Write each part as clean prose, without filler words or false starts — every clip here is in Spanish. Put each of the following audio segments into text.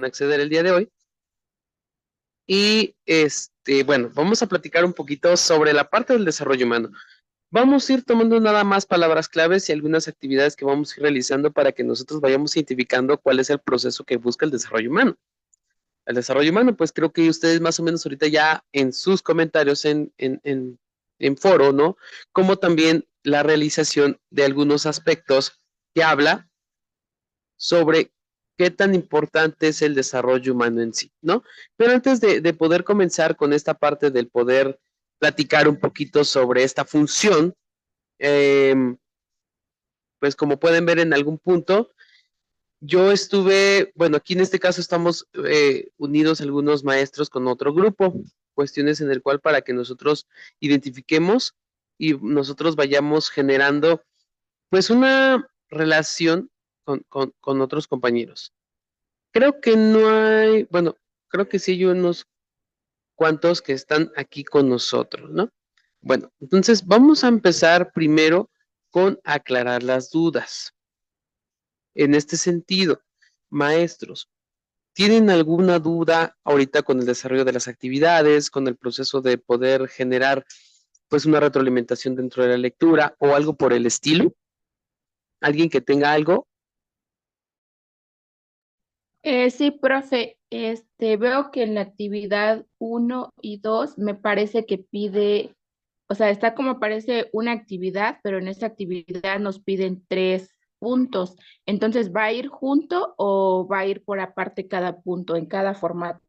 acceder el día de hoy. Y bueno, vamos a platicar un poquito sobre la parte del desarrollo humano. Vamos a ir tomando nada más palabras claves y algunas actividades que vamos a ir realizando para que nosotros vayamos identificando cuál es el proceso que busca el desarrollo humano. El desarrollo humano, pues creo que ustedes más o menos ahorita ya en sus comentarios en foro, ¿no? Como también la realización de algunos aspectos que habla sobre qué tan importante es el desarrollo humano en sí, ¿no? Pero antes de poder comenzar con esta parte del poder platicar un poquito sobre esta función, eh, pues como pueden ver en algún punto, yo estuve, bueno, aquí en este caso estamos unidos algunos maestros con otro grupo, cuestiones en el cual para que nosotros identifiquemos y nosotros vayamos generando pues una relación con otros compañeros. Creo que no hay, bueno, creo que sí hay unos cuantos que están aquí con nosotros, ¿no? Bueno, entonces vamos a empezar primero con aclarar las dudas. En este sentido, maestros, ¿tienen alguna duda ahorita con el desarrollo de las actividades, con el proceso de poder generar pues una retroalimentación dentro de la lectura o algo por el estilo? ¿Alguien que tenga algo? Sí, profe, veo que en la actividad 1 y 2 me parece que pide, o sea, está como parece una actividad, pero en esta actividad nos piden 3 puntos. Entonces, ¿va a ir junto o va a ir por aparte cada punto en cada formato?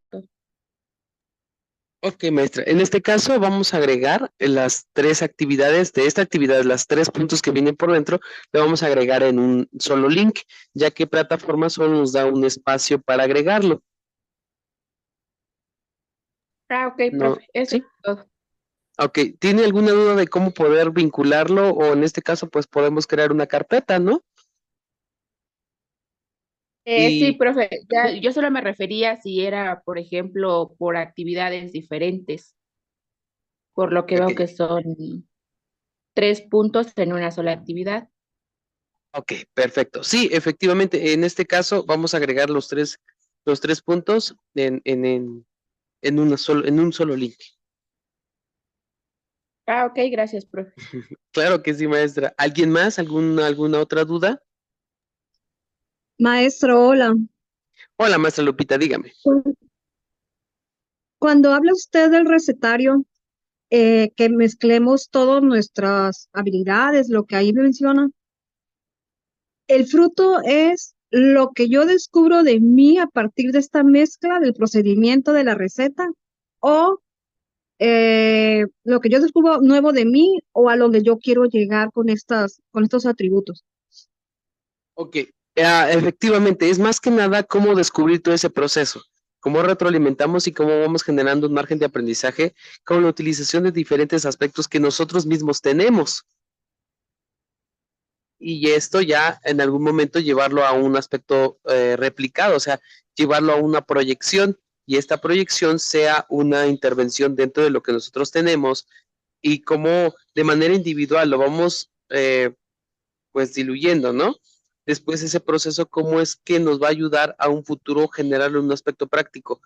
Ok, maestra. En este caso vamos a agregar las tres actividades de esta actividad, las tres puntos que vienen por dentro, le vamos a agregar en un solo link, ya que plataforma solo nos da un espacio para agregarlo. Ah, ok, ¿No? profe, eso es ¿Sí? todo. Ok. ¿Tiene alguna duda de cómo poder vincularlo? O en este caso, pues podemos crear una carpeta, ¿no? Sí, Y profe, ya, yo solo me refería si era, por ejemplo, por actividades diferentes, por lo que ok, veo que son 3 puntos en una sola actividad. ok, perfecto. Sí, efectivamente, en este caso vamos a agregar los tres puntos en un solo link. Ah, ok, gracias, profe. Claro que sí, maestra. ¿Alguien más? ¿Alguna otra duda? Maestro, hola. Hola, maestra Lupita, dígame. Cuando habla usted del recetario, que mezclemos todas nuestras habilidades, lo que ahí menciona, el fruto es lo que yo descubro de mí a partir de esta mezcla del procedimiento de la receta o lo que yo descubro nuevo de mí o a donde yo quiero llegar con estos atributos. Ok, efectivamente, es más que nada cómo descubrir todo ese proceso, cómo retroalimentamos y cómo vamos generando un margen de aprendizaje con la utilización de diferentes aspectos que nosotros mismos tenemos. Y esto ya en algún momento llevarlo a un aspecto replicado, o sea, llevarlo a una proyección y esta proyección sea una intervención dentro de lo que nosotros tenemos y cómo de manera individual lo vamos pues diluyendo, ¿no? Después ese proceso, cómo es que nos va a ayudar a un futuro generarle un aspecto práctico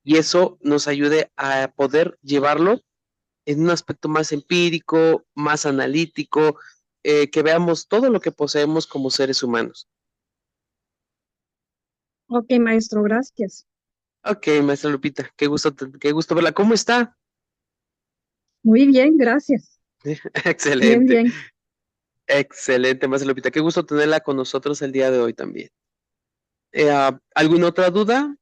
y eso nos ayude a poder llevarlo en un aspecto más empírico, más analítico, que veamos todo lo que poseemos como seres humanos. Ok, maestro, gracias. Ok, maestra Lupita, qué gusto verla. ¿Cómo está? Muy bien, gracias. Bien, Excelente, bien. excelente, maestra Lupita. Qué gusto tenerla con nosotros el día de hoy también. ¿Alguna otra duda?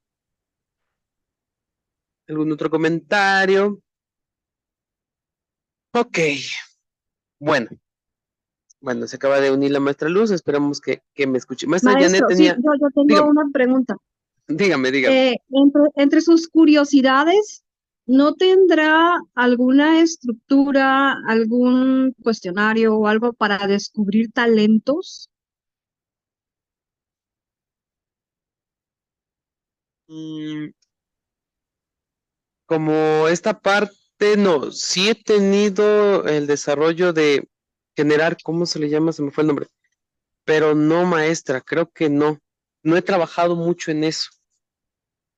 ¿Algún otro comentario? Ok, bueno, bueno, se acaba de unir la maestra Luz, esperamos que me escuche. Maestra Janet Maestro, sí, tenía, yo tengo dígame, una pregunta. dígame. Entre sus curiosidades, ¿no tendrá alguna estructura, algún cuestionario o algo para descubrir talentos? Mm, como esta parte, no, sí he tenido el desarrollo de generar, ¿cómo se le llama? Se me fue el nombre, pero no maestra, creo que no. No he trabajado mucho en eso.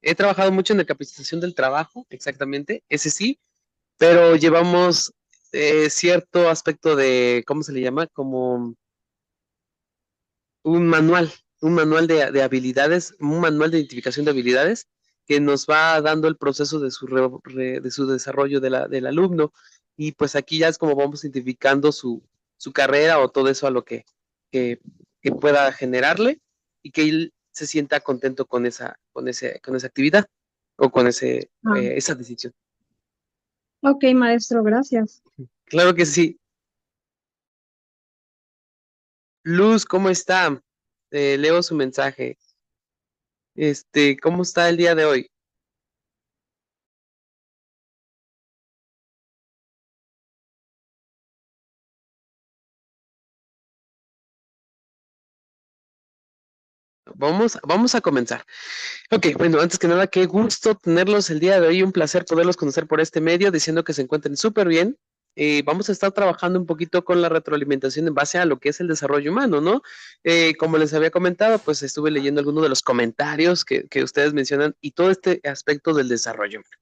He trabajado mucho en la capacitación del trabajo, exactamente, ese sí, pero llevamos cierto aspecto de, ¿cómo se le llama? Como un manual, un manual de habilidades, un manual de identificación de habilidades que nos va dando el proceso de de su desarrollo del alumno. Y pues aquí ya es como vamos identificando su carrera o todo eso a lo que, que pueda generarle y que él se sienta contento con esa actividad o con Ah, esa decisión. ok, maestro, gracias. Claro que sí. Luz, ¿cómo está? Leo su mensaje. ¿Cómo está el día de hoy? Vamos a comenzar. Ok, bueno, antes que nada, qué gusto tenerlos el día de hoy, un placer poderlos conocer por este medio, diciendo que se encuentren súper bien. Vamos a estar trabajando un poquito con la retroalimentación en base a lo que es el desarrollo humano, ¿no? Como les había comentado, pues estuve leyendo algunos de los comentarios que ustedes mencionan y todo este aspecto del desarrollo humano.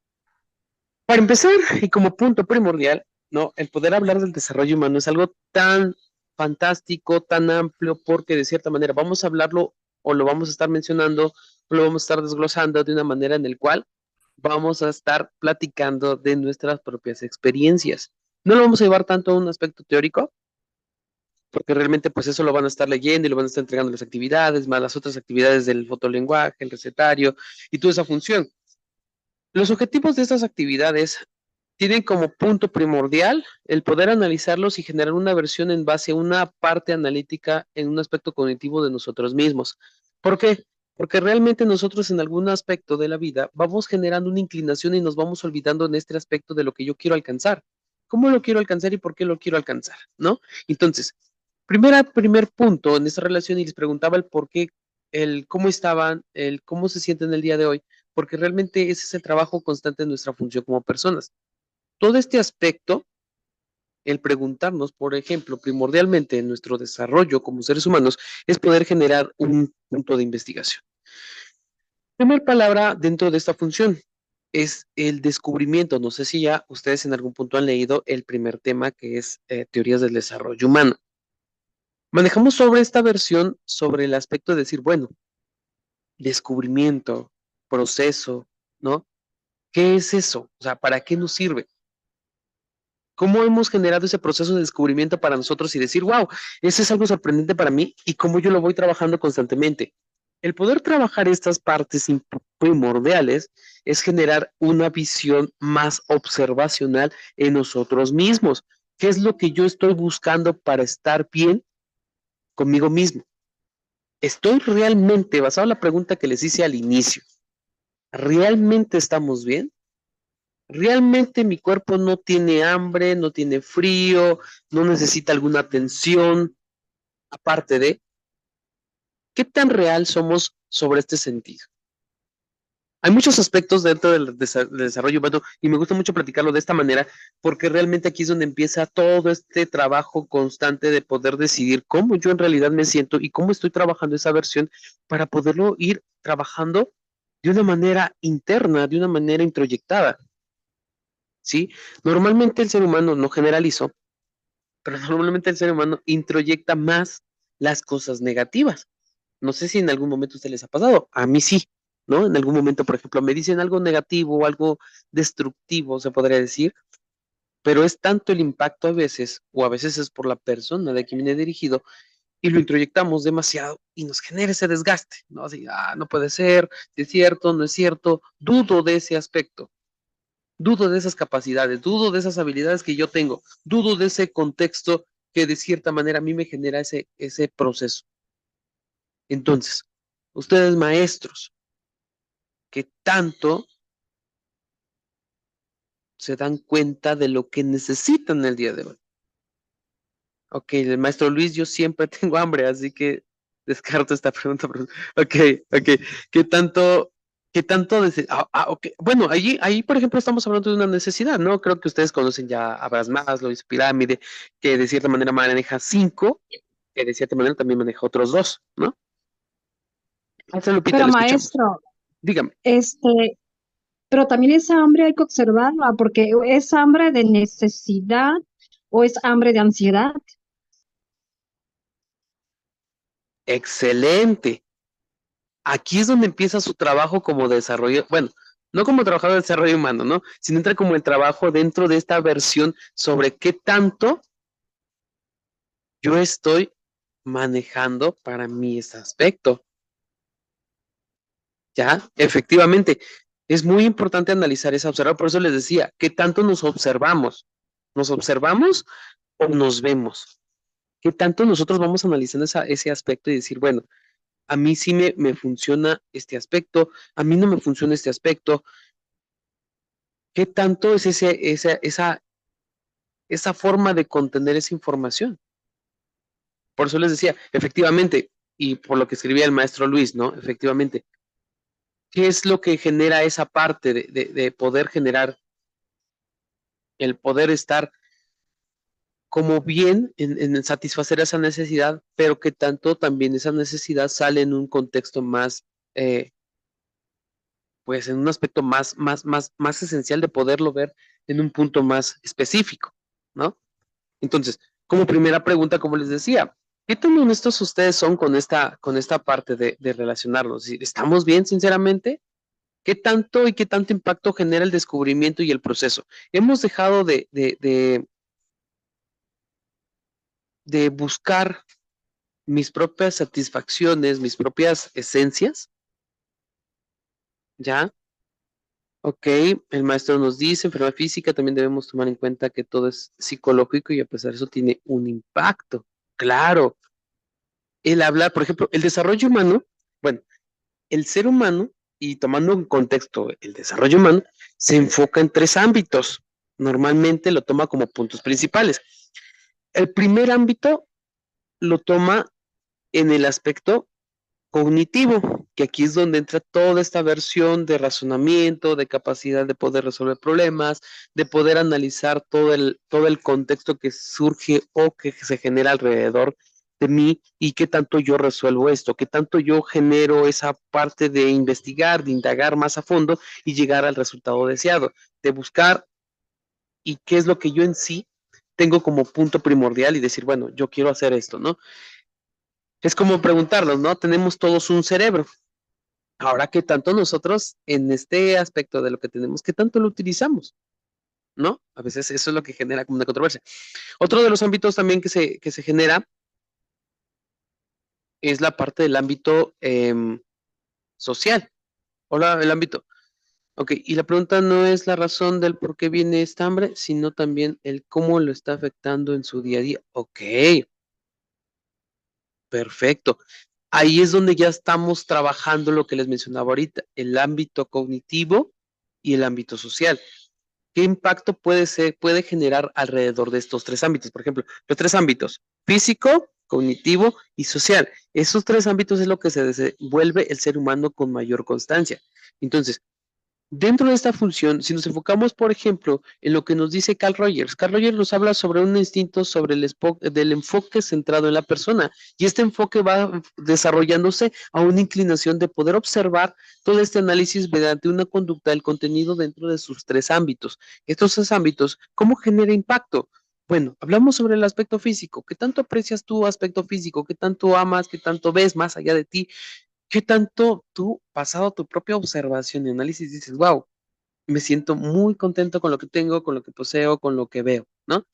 Para empezar, y como punto primordial, ¿no? El poder hablar del desarrollo humano es algo tan fantástico, tan amplio, porque de cierta manera vamos a hablarlo o lo vamos a estar mencionando o lo vamos a estar desglosando de una manera en el cual vamos a estar platicando de nuestras propias experiencias. No lo vamos a llevar tanto a un aspecto teórico, porque realmente pues eso lo van a estar leyendo y lo van a estar entregando las actividades, más las otras actividades del fotolenguaje, el recetario y toda esa función. Los objetivos de estas actividades tienen como punto primordial el poder analizarlos y generar una versión en base a una parte analítica en un aspecto cognitivo de nosotros mismos. ¿Por qué? Porque realmente nosotros en algún aspecto de la vida vamos generando una inclinación y nos vamos olvidando en este aspecto de lo que yo quiero alcanzar. ¿Cómo lo quiero alcanzar y por qué lo quiero alcanzar? ¿No? Entonces, primer punto en esta relación y les preguntaba el por qué, el cómo estaban, el cómo se sienten el día de hoy, porque realmente ese es el trabajo constante de nuestra función como personas. Todo este aspecto, el preguntarnos, por ejemplo, primordialmente en nuestro desarrollo como seres humanos, es poder generar un punto de investigación. Primera palabra dentro de esta función es el descubrimiento. No sé si ya ustedes en algún punto han leído el primer tema que es teorías del desarrollo humano. Manejamos sobre esta versión sobre el aspecto de decir, bueno, descubrimiento, proceso, ¿no? ¿Qué es eso? O sea, ¿para qué nos sirve? ¿Cómo hemos generado ese proceso de descubrimiento para nosotros y decir, wow, eso es algo sorprendente para mí y cómo yo lo voy trabajando constantemente? El poder trabajar estas partes primordiales es generar una visión más observacional en nosotros mismos. ¿Qué es lo que yo estoy buscando para estar bien conmigo mismo? ¿Estoy realmente, basado en la pregunta que les hice al inicio, realmente estamos bien? ¿Realmente mi cuerpo no tiene hambre, no tiene frío, no necesita alguna atención? Aparte de, ¿qué tan real somos sobre este sentido? Hay muchos aspectos dentro del desarrollo humano y me gusta mucho platicarlo de esta manera porque realmente aquí es donde empieza todo este trabajo constante de poder decidir cómo yo en realidad me siento y cómo estoy trabajando esa versión para poderlo ir trabajando de una manera interna, de una manera introyectada, ¿sí? Normalmente el ser humano, no generalizo, pero normalmente el ser humano introyecta más las cosas negativas. No sé si en algún momento a ustedes les ha pasado, a mí sí, ¿no? En algún momento, por ejemplo, me dicen algo negativo o algo destructivo, se podría decir, pero es tanto el impacto a veces, o a veces es por la persona de quien viene dirigido, y lo introyectamos demasiado y nos genera ese desgaste, ¿no? Así, no puede ser, si es cierto, no es cierto, dudo de ese aspecto. Dudo de esas capacidades, dudo de esas habilidades que yo tengo, dudo de ese contexto que de cierta manera a mí me genera ese proceso. Entonces, ustedes maestros, ¿qué tanto se dan cuenta de lo que necesitan el día de hoy? Ok, el maestro Luis, yo siempre tengo hambre, así que descarto esta pregunta. Ok, ok. ¿Qué tanto, ok. Bueno, ahí, por ejemplo, estamos hablando de una necesidad, ¿no? Creo que ustedes conocen ya a Abraham Maslow y su pirámide, que de cierta manera maneja 5, que de cierta manera también maneja otros 2, ¿no? Lupita, Pero lo escuchamos. maestro, Dígame. Pero también esa hambre hay que observarla, porque es hambre de necesidad o es hambre de ansiedad. Excelente. Aquí es donde empieza su trabajo como desarrollo, bueno, no como trabajador de desarrollo humano, ¿no? Sino entra como el trabajo dentro de esta versión sobre qué tanto yo estoy manejando para mí ese aspecto. Ya, efectivamente, es muy importante analizar esa observar, por eso les decía, ¿qué tanto nos observamos? ¿Nos observamos o nos vemos? ¿Qué tanto nosotros vamos analizando ese aspecto y decir, bueno, a mí sí me funciona este aspecto, a mí no me funciona este aspecto? ¿Qué tanto es esa forma de contener esa información? Por eso les decía, efectivamente, y por lo que escribía el maestro Luis, ¿no? Efectivamente, ¿qué es lo que genera esa parte de poder generar, el poder estar como bien en satisfacer esa necesidad, pero que tanto también esa necesidad sale en un contexto más, pues en un aspecto más esencial de poderlo ver en un punto más específico, ¿no? Entonces, como primera pregunta, como les decía, ¿qué tan honestos ustedes son con esta parte de relacionarnos? ¿Sí, ¿estamos bien, sinceramente? ¿Qué tanto y qué tanto impacto genera el descubrimiento y el proceso? Hemos dejado de buscar mis propias satisfacciones, mis propias esencias, ¿ya? Ok, el maestro nos dice, enfermedad física, también debemos tomar en cuenta que todo es psicológico y a pesar de eso tiene un impacto. Claro, el hablar, por ejemplo, el desarrollo humano, bueno, el ser humano, y tomando en contexto el desarrollo humano, se enfoca en tres ámbitos. Normalmente lo toma como puntos principales. El primer ámbito lo toma en el aspecto cognitivo, que aquí es donde entra toda esta versión de razonamiento, de capacidad de poder resolver problemas, de poder analizar todo el contexto que surge o que se genera alrededor de mí y qué tanto yo resuelvo esto, qué tanto yo genero esa parte de investigar, de indagar más a fondo y llegar al resultado deseado, de buscar y qué es lo que yo en sí tengo como punto primordial y decir, bueno, yo quiero hacer esto, ¿no? Es como preguntarnos, ¿no? Tenemos todos un cerebro. Ahora, ¿qué tanto nosotros en este aspecto de lo que tenemos, qué tanto lo utilizamos? ¿No? A veces eso es lo que genera como una controversia. Otro de los ámbitos también que se genera es la parte del ámbito social. Hola, el ámbito. Ok, y la pregunta no es la razón del por qué viene esta hambre, sino también el cómo lo está afectando en su día a día. Ok, perfecto. Ahí es donde ya estamos trabajando lo que les mencionaba ahorita, el ámbito cognitivo y el ámbito social. ¿Qué impacto puede generar alrededor de estos tres ámbitos? Por ejemplo, los tres ámbitos, físico, cognitivo y social. Esos tres ámbitos es lo que se desenvuelve el ser humano con mayor constancia. Entonces, dentro de esta función, si nos enfocamos, por ejemplo, en lo que nos dice Carl Rogers nos habla sobre un instinto sobre del enfoque centrado en la persona, y este enfoque va desarrollándose a una inclinación de poder observar todo este análisis mediante una conducta del contenido dentro de sus tres ámbitos. Estos tres ámbitos, ¿cómo genera impacto? Bueno, hablamos sobre el aspecto físico. ¿Qué tanto aprecias tu aspecto físico? ¿Qué tanto amas? ¿Qué tanto ves más allá de ti? ¿Qué tanto tú, pasado tu propia observación y análisis, dices, wow, me siento muy contento con lo que tengo, con lo que poseo, con lo que veo, ¿no?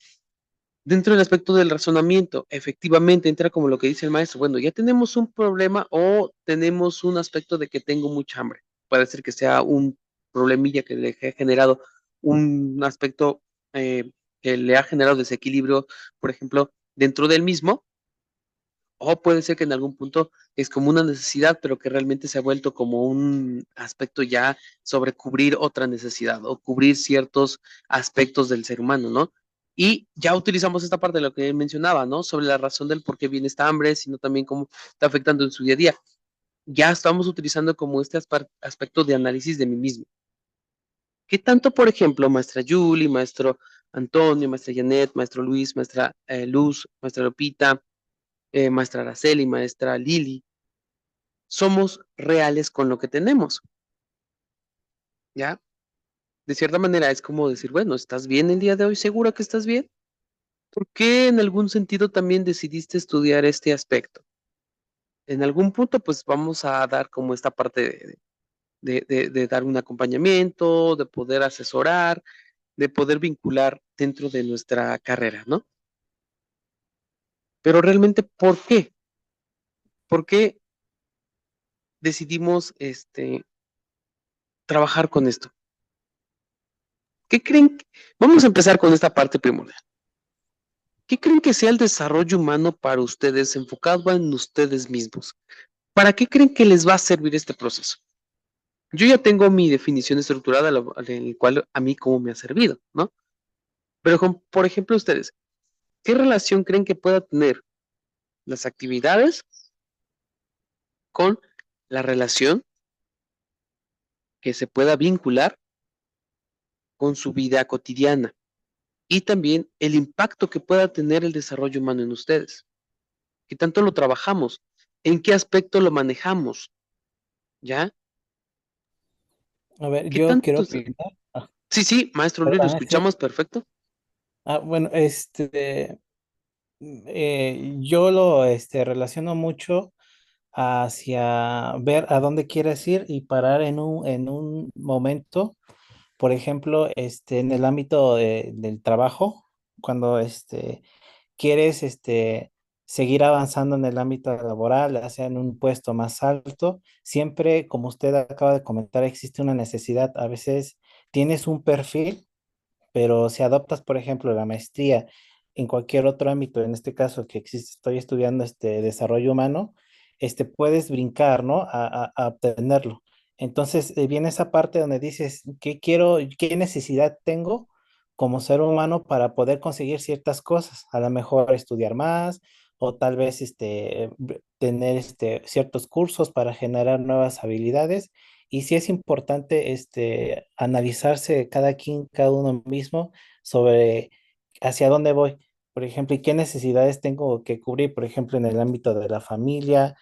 Dentro del aspecto del razonamiento, efectivamente entra como lo que dice el maestro, bueno, ya tenemos un problema o tenemos un aspecto de que tengo mucha hambre. Puede ser que sea un problemilla que le ha generado un aspecto que le ha generado desequilibrio, por ejemplo, dentro del mismo, o puede ser que en algún punto es como una necesidad, pero que realmente se ha vuelto como un aspecto ya sobre cubrir otra necesidad o cubrir ciertos aspectos del ser humano, ¿no? Y ya utilizamos esta parte de lo que mencionaba, ¿no? Sobre la razón del por qué viene esta hambre, sino también cómo está afectando en su día a día. Ya estamos utilizando como este aspecto de análisis de mí mismo. ¿Qué tanto, por ejemplo, maestra Julie, maestro Antonio, maestra Janet, maestro Luis, maestra Luz, maestra Lupita, maestra Araceli, maestra Lili, somos reales con lo que tenemos? ¿ya? De cierta manera es como decir, bueno, ¿estás bien el día de hoy? ¿Segura que estás bien? ¿Por qué en algún sentido también decidiste estudiar este aspecto? En algún punto, pues vamos a dar como esta parte de dar un acompañamiento, de poder asesorar, de poder vincular dentro de nuestra carrera, ¿no? Pero realmente, ¿por qué? ¿Por qué decidimos trabajar con esto? ¿Qué creen? Vamos a empezar con esta parte primordial. ¿Qué creen que sea el desarrollo humano para ustedes enfocado en ustedes mismos? ¿Para qué creen que les va a servir este proceso? Yo ya tengo mi definición estructurada, en el cual a mí cómo me ha servido, ¿no? Pero, por ejemplo, ustedes, ¿qué relación creen que pueda tener las actividades con la relación que se pueda vincular con su vida cotidiana? Y también el impacto que pueda tener el desarrollo humano en ustedes. ¿Qué tanto lo trabajamos? ¿En qué aspecto lo manejamos? ¿Ya? A ver, ¿Qué yo tanto? quiero opinar. Sí, sí, maestro Luis, lo Perdón, sí. escuchamos perfecto. Bueno, yo lo relaciono mucho hacia ver a dónde quieres ir y parar en un momento, por ejemplo, en el ámbito del trabajo, cuando quieres seguir avanzando en el ámbito laboral, ya sea en un puesto más alto, siempre, como usted acaba de comentar, existe una necesidad. A veces tienes un perfil, pero si adoptas, por ejemplo, la maestría en cualquier otro ámbito, en este caso que existe, estoy estudiando desarrollo humano, puedes brincar, ¿no? A obtenerlo. Entonces, viene esa parte donde dices, ¿qué quiero, qué necesidad tengo como ser humano para poder conseguir ciertas cosas? A lo mejor estudiar más o tal vez tener ciertos cursos para generar nuevas habilidades. Y sí es importante analizarse cada quien, cada uno mismo sobre hacia dónde voy, por ejemplo, y qué necesidades tengo que cubrir, por ejemplo, en el ámbito de la familia,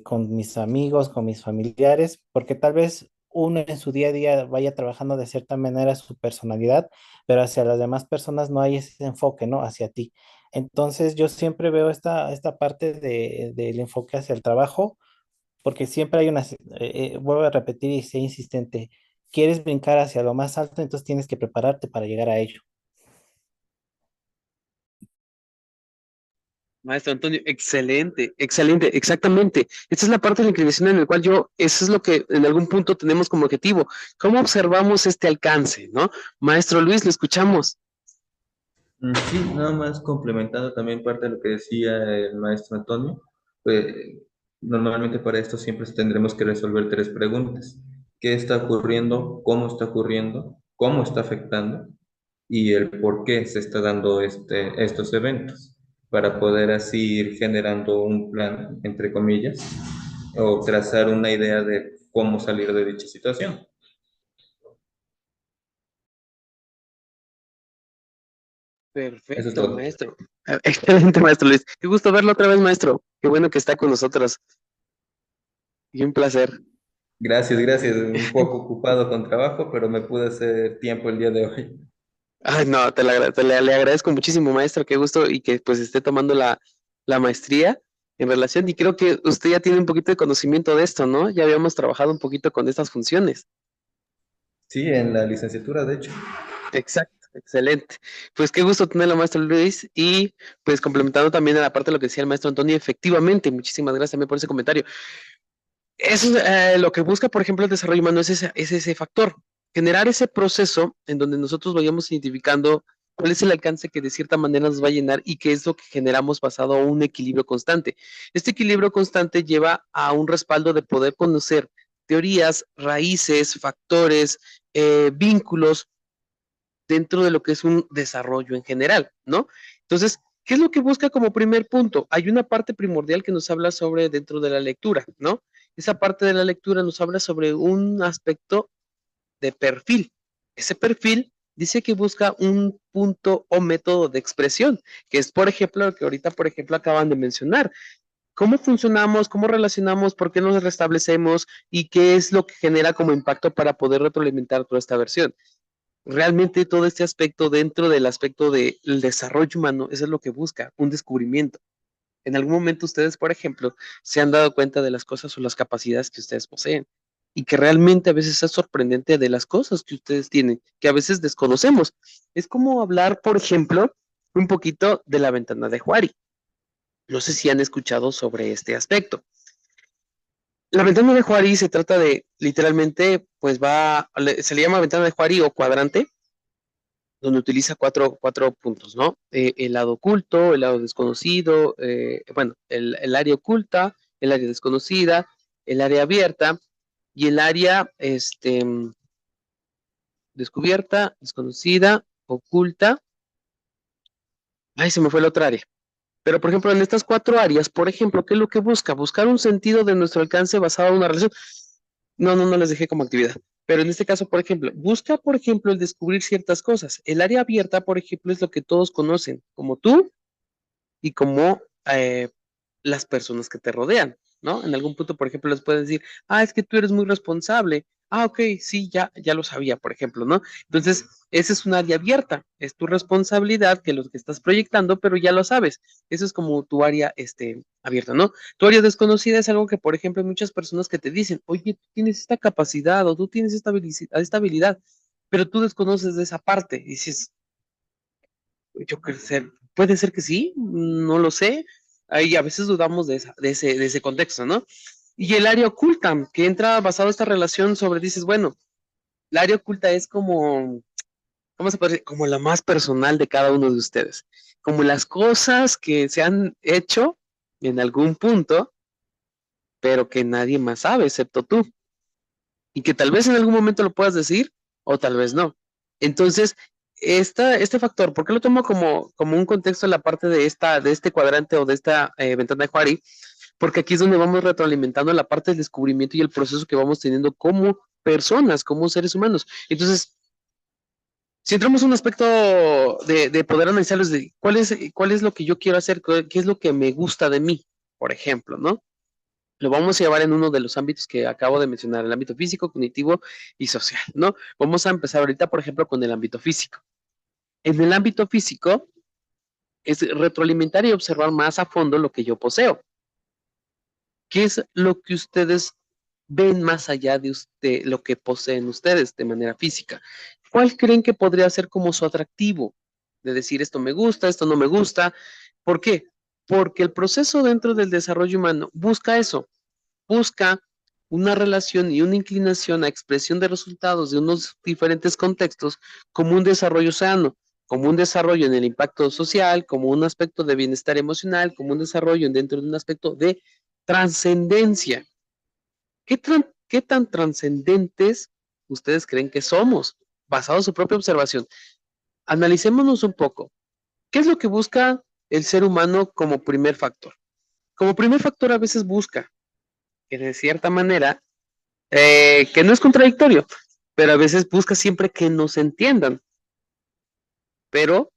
con mis amigos, con mis familiares, porque tal vez uno en su día a día vaya trabajando de cierta manera su personalidad, pero hacia las demás personas no hay ese enfoque, ¿no? Hacia ti. Entonces, yo siempre veo esta parte del enfoque hacia el trabajo porque siempre hay vuelvo a repetir y ser insistente, quieres brincar hacia lo más alto, entonces tienes que prepararte para llegar a ello. Maestro Antonio, excelente, excelente, exactamente. Esta es la parte de la inclinación en la cual eso es lo que en algún punto tenemos como objetivo. ¿Cómo observamos este alcance, no? Maestro Luis, lo escuchamos. Sí, nada más complementando también parte de lo que decía el maestro Antonio, pues normalmente para esto siempre tendremos que resolver tres preguntas. ¿Qué está ocurriendo? ¿Cómo está ocurriendo? ¿Cómo está afectando? Y el por qué se está dando estos eventos, para poder así ir generando un plan, entre comillas, o trazar una idea de cómo salir de dicha situación. Eso es Perfecto, todo. maestro. Excelente, maestro Luis. Qué gusto verlo otra vez, maestro. Qué bueno que está con nosotros. Y un placer. Gracias, gracias. Un poco ocupado con trabajo, pero me pude hacer tiempo el día de hoy. Ay, no, le agradezco muchísimo, maestro. Qué gusto y que pues esté tomando la maestría en relación. Y creo que usted ya tiene un poquito de conocimiento de esto, ¿no? Ya habíamos trabajado un poquito con estas funciones. Sí, en la licenciatura, de hecho. Exacto, excelente. Pues qué gusto tenerlo, maestro Luis. Y pues complementando también a la parte de lo que decía el maestro Antonio, efectivamente, muchísimas gracias también por ese comentario. Eso es lo que busca, por ejemplo, el desarrollo humano, es ese factor, generar ese proceso en donde nosotros vayamos identificando cuál es el alcance que de cierta manera nos va a llenar y qué es lo que generamos basado a un equilibrio constante. Este equilibrio constante lleva a un respaldo de poder conocer teorías, raíces, factores, vínculos dentro de lo que es un desarrollo en general, ¿no? Entonces, ¿qué es lo que busca como primer punto? Hay una parte primordial que nos habla sobre dentro de la lectura, ¿no? Esa parte de la lectura nos habla sobre un aspecto de perfil. Ese perfil dice que busca un punto o método de expresión, que es, por ejemplo, lo que ahorita, por ejemplo, acaban de mencionar. cómo funcionamos, cómo relacionamos, por qué nos restablecemos y qué es lo que genera como impacto para poder retroalimentar toda esta versión. Realmente todo este aspecto dentro del aspecto del desarrollo humano, eso es lo que busca, un descubrimiento. En algún momento ustedes, por ejemplo, se han dado cuenta de las cosas o las capacidades que ustedes poseen y que realmente a veces es sorprendente de las cosas que ustedes tienen, que a veces desconocemos. Es como hablar, por ejemplo, un poquito de la ventana de Juari. No sé si han escuchado sobre este aspecto. La ventana de Juari se trata de, literalmente, pues se le llama ventana de Juari o cuadrante, donde utiliza cuatro puntos, ¿no? El lado oculto, el lado desconocido, bueno, el área oculta, el área desconocida, el área abierta y el área descubierta, desconocida, oculta. Ay, se me fue la otra área. Pero, por ejemplo, en estas 4 áreas, por ejemplo, ¿qué es lo que busca? Buscar un sentido de nuestro alcance basado en una relación. No les dejé como actividad. Pero en este caso, por ejemplo, busca, por ejemplo, el descubrir ciertas cosas. El área abierta, por ejemplo, es lo que todos conocen, como tú y como las personas que te rodean, ¿no? En algún punto, por ejemplo, les pueden decir, es que tú eres muy responsable. Ok, sí, ya lo sabía, por ejemplo, ¿no? Entonces, ese es un área abierta, es tu responsabilidad que lo que estás proyectando, pero ya lo sabes. Eso es como tu área abierta, ¿no? Tu área desconocida es algo que, por ejemplo, hay muchas personas que te dicen, oye, tú tienes esta capacidad o tú tienes esta habilidad, pero tú desconoces de esa parte. Y dices, yo creo que puede ser que sí, no lo sé. Ahí a veces dudamos de ese contexto, ¿no? Y el área oculta, que entra basado en esta relación sobre, dices, bueno, el área oculta es como, ¿cómo se puede decir? Como la más personal de cada uno de ustedes. Como las cosas que se han hecho en algún punto, pero que nadie más sabe, excepto tú. Y que tal vez en algún momento lo puedas decir o tal vez no. Entonces, este factor, ¿por qué lo tomo como un contexto en la parte de este cuadrante o de esta ventana de Juari? Porque aquí es donde vamos retroalimentando la parte del descubrimiento y el proceso que vamos teniendo como personas, como seres humanos. Entonces, si entramos en un aspecto de poder analizarlos de cuál es lo que yo quiero hacer, qué es lo que me gusta de mí, por ejemplo, ¿no? Lo vamos a llevar en uno de los ámbitos que acabo de mencionar, el ámbito físico, cognitivo y social, ¿no? Vamos a empezar ahorita, por ejemplo, con el ámbito físico. En el ámbito físico es retroalimentar y observar más a fondo lo que yo poseo. ¿Qué es lo que ustedes ven más allá de lo que poseen ustedes de manera física? ¿Cuál creen que podría ser como su atractivo? De decir, esto me gusta, esto no me gusta. ¿Por qué? Porque el proceso dentro del desarrollo humano busca eso, busca una relación y una inclinación a expresión de resultados de unos diferentes contextos como un desarrollo sano, como un desarrollo en el impacto social, como un aspecto de bienestar emocional, como un desarrollo dentro de un aspecto de trascendencia. ¿Qué tan trascendentes ustedes creen que somos? Basado en su propia observación. Analicémonos un poco. ¿Qué es lo que busca el ser humano como primer factor? Como primer factor a veces busca que de cierta manera, que no es contradictorio, pero a veces busca siempre que nos entiendan. Pero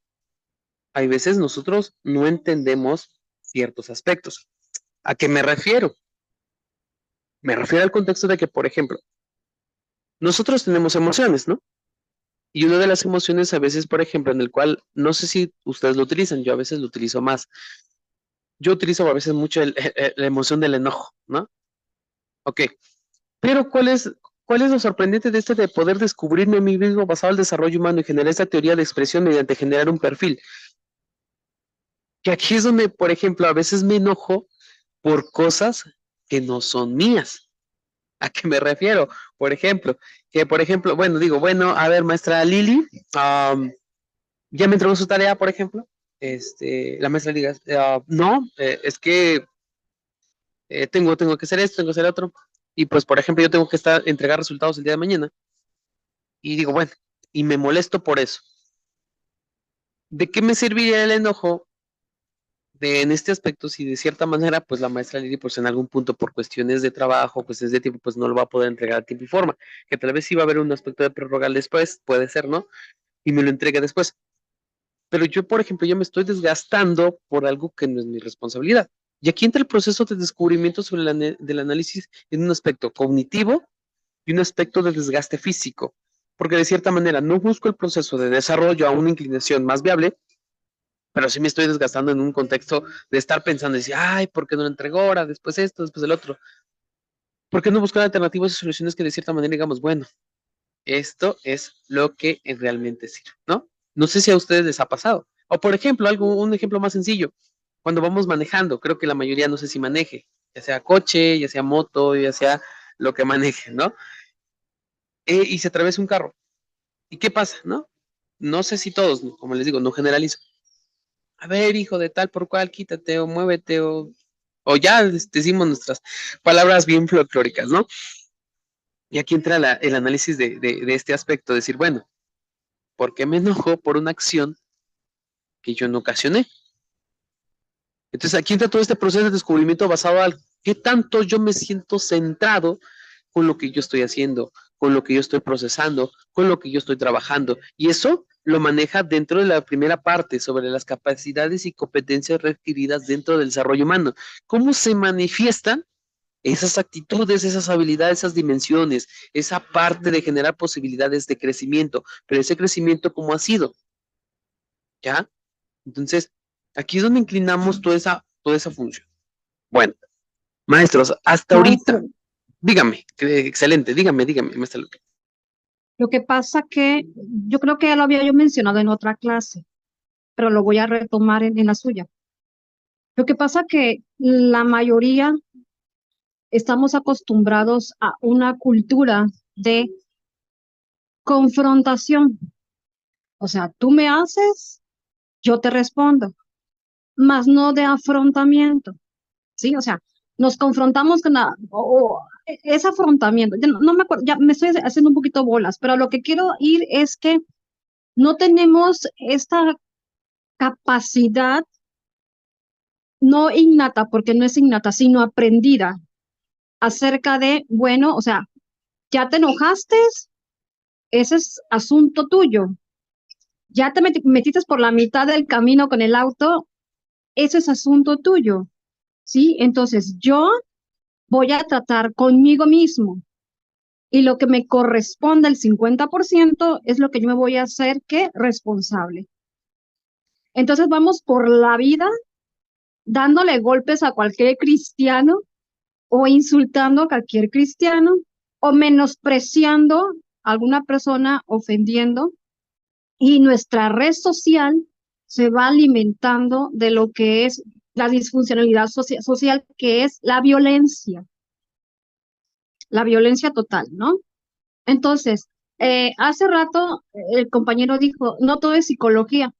hay veces nosotros no entendemos ciertos aspectos. ¿A qué me refiero? Me refiero al contexto de que, por ejemplo, nosotros tenemos emociones, ¿no? Y una de las emociones a veces, por ejemplo, en el cual, no sé si ustedes lo utilizan, yo a veces lo utilizo más. Yo utilizo a veces mucho la emoción del enojo, ¿no? Ok, pero ¿cuál es lo sorprendente de de poder descubrirme a mí mismo basado en el desarrollo humano y generar esta teoría de expresión mediante generar un perfil? Que aquí es donde, por ejemplo, a veces me enojo por cosas que no son mías. ¿A qué me refiero? Por ejemplo, bueno, digo, bueno, a ver, maestra Lili, ya me entregó su tarea, por ejemplo. La maestra diga, no, es que tengo que hacer esto, tengo que hacer otro. Y pues, por ejemplo, yo tengo que entregar resultados el día de mañana. Y digo, bueno, y me molesto por eso. ¿De qué me serviría el enojo en este aspecto si de cierta manera, pues la maestra Lili, pues en algún punto por cuestiones de trabajo, cuestiones de tiempo, pues no lo va a poder entregar a tiempo y forma, que tal vez sí va a haber un aspecto de prorrogar después, puede ser, ¿no? Y me lo entrega después. Pero yo, por ejemplo, yo me estoy desgastando por algo que no es mi responsabilidad. Y aquí entra el proceso de descubrimiento sobre del análisis en un aspecto cognitivo y un aspecto de desgaste físico, porque de cierta manera no busco el proceso de desarrollo a una inclinación más viable, pero sí me estoy desgastando en un contexto de estar pensando y decir, ay, ¿por qué no lo entregó ahora? Después esto, después el otro. ¿Por qué no buscar alternativas y soluciones que de cierta manera digamos, bueno, esto es lo que realmente sirve, ¿no? No sé si a ustedes les ha pasado. O por ejemplo, un ejemplo más sencillo, cuando vamos manejando, creo que la mayoría no sé si maneje, ya sea coche, ya sea moto, ya sea lo que maneje, ¿no? Y se atraviesa un carro. ¿Y qué pasa, no? No sé si todos, ¿no? Como les digo, no generalizo. A ver, hijo de tal por cual, quítate o muévete o ya decimos nuestras palabras bien folclóricas, ¿no? Y aquí entra el análisis de este aspecto, decir, bueno, ¿por qué me enojo por una acción que yo no ocasioné? Entonces aquí entra todo este proceso de descubrimiento basado en qué tanto yo me siento centrado con lo que yo estoy haciendo, con lo que yo estoy procesando, con lo que yo estoy trabajando. Y eso lo maneja dentro de la primera parte sobre las capacidades y competencias requeridas dentro del desarrollo humano. ¿Cómo se manifiestan esas actitudes, esas habilidades, esas dimensiones, esa parte de generar posibilidades de crecimiento? Pero ese crecimiento, ¿cómo ha sido? ¿Ya? Entonces, aquí es donde inclinamos toda esa función. Bueno, maestros, hasta ahorita, Maestro, dígame, excelente, dígame, maestro Luque. lo que pasa que yo creo que ya lo había yo mencionado en otra clase, pero lo voy a retomar en la suya. Lo que pasa que la mayoría estamos acostumbrados a una cultura de confrontación. O sea, tú me haces, yo te respondo, más no de afrontamiento, ¿sí? O sea, nos confrontamos con ese afrontamiento. Ya no me acuerdo, ya me estoy haciendo un poquito bolas, pero lo que quiero ir es que no tenemos esta capacidad, no innata, porque no es innata, sino aprendida acerca de, bueno, o sea, ya te enojaste, ese es asunto tuyo. Ya te metiste por la mitad del camino con el auto, ese es asunto tuyo, ¿sí? Entonces yo voy a tratar conmigo mismo y lo que me corresponde, el 50%, es lo que yo me voy a hacer que responsable. Entonces vamos por la vida dándole golpes a cualquier cristiano o insultando a cualquier cristiano o menospreciando a alguna persona, ofendiendo, y nuestra red social se va alimentando de lo que es la disfuncionalidad social, que es la violencia total, ¿no? Entonces, hace rato el compañero dijo, no todo es psicología.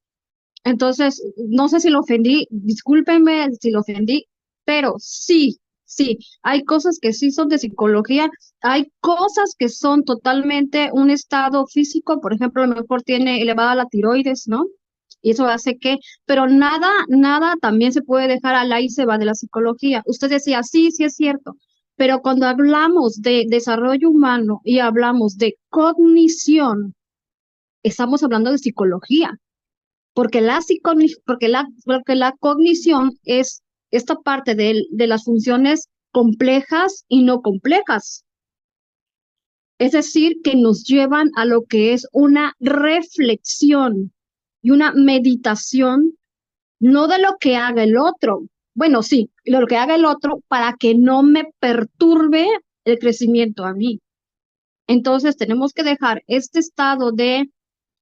Entonces, no sé si lo ofendí, discúlpenme si lo ofendí, pero sí, sí, hay cosas que sí son de psicología, hay cosas que son totalmente un estado físico, por ejemplo, a lo mejor tiene elevada la tiroides, ¿no? Y eso hace que, pero nada también se puede dejar al aire y se va de la psicología. Usted decía, sí, sí es cierto, pero cuando hablamos de desarrollo humano y hablamos de cognición, estamos hablando de psicología porque la cognición es esta parte de las funciones complejas y no complejas. Es decir, que nos llevan a lo que es una reflexión y una meditación, no de lo que haga el otro. Bueno, sí, lo que haga el otro para que no me perturbe el crecimiento a mí. Entonces tenemos que dejar este estado de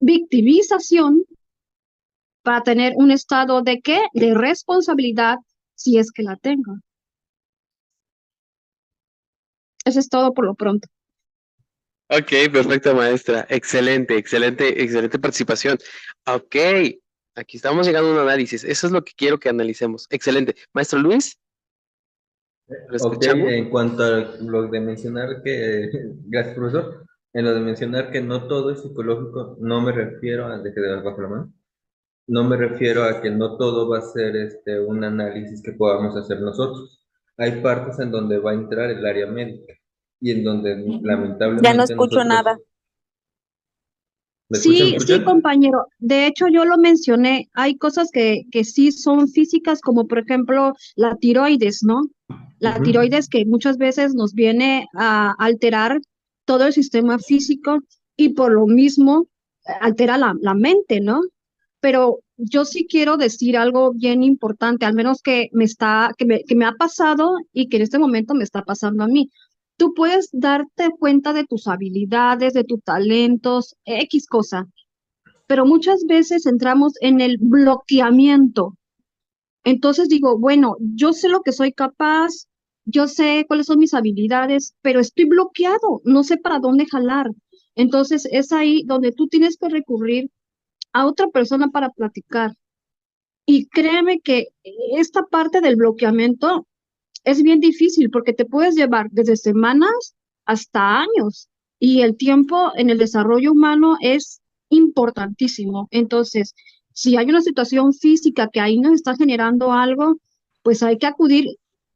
victimización para tener un estado de qué? De responsabilidad, si es que la tengo. Eso es todo por lo pronto. Ok, perfecto, maestra. Excelente participación. Ok, aquí estamos llegando a un análisis. Eso es lo que quiero que analicemos. Excelente. Maestro Luis, ¿lo Ok, escuchamos? en cuanto a lo de mencionar que, gracias profesor, en lo de mencionar que no todo es psicológico, no me refiero a, de que bajo la mano, no me refiero a que no todo va a ser un análisis que podamos hacer nosotros. Hay partes en donde va a entrar el área médica y en donde Ya no lamentablemente escucho nosotros, nada. ¿Me escuchan, me Sí, sí, escuchan? compañero. De hecho, yo lo mencioné. Hay cosas que sí son físicas, como por ejemplo la tiroides, ¿no? La Ujú. tiroides que muchas veces nos viene a alterar todo el sistema físico y por lo mismo altera la mente, ¿no? Pero yo sí quiero decir algo bien importante, al menos que me ha pasado y que en este momento me está pasando a mí. Tú puedes darte cuenta de tus habilidades, de tus talentos, X cosa, pero muchas veces entramos en el bloqueamiento. Entonces digo, bueno, yo sé lo que soy capaz, yo sé cuáles son mis habilidades, pero estoy bloqueado, no sé para dónde jalar. Entonces es ahí donde tú tienes que recurrir a otra persona para platicar. Y créeme que esta parte del bloqueamiento es bien difícil porque te puedes llevar desde semanas hasta años y el tiempo en el desarrollo humano es importantísimo. Entonces, si hay una situación física que ahí nos está generando algo, pues hay que acudir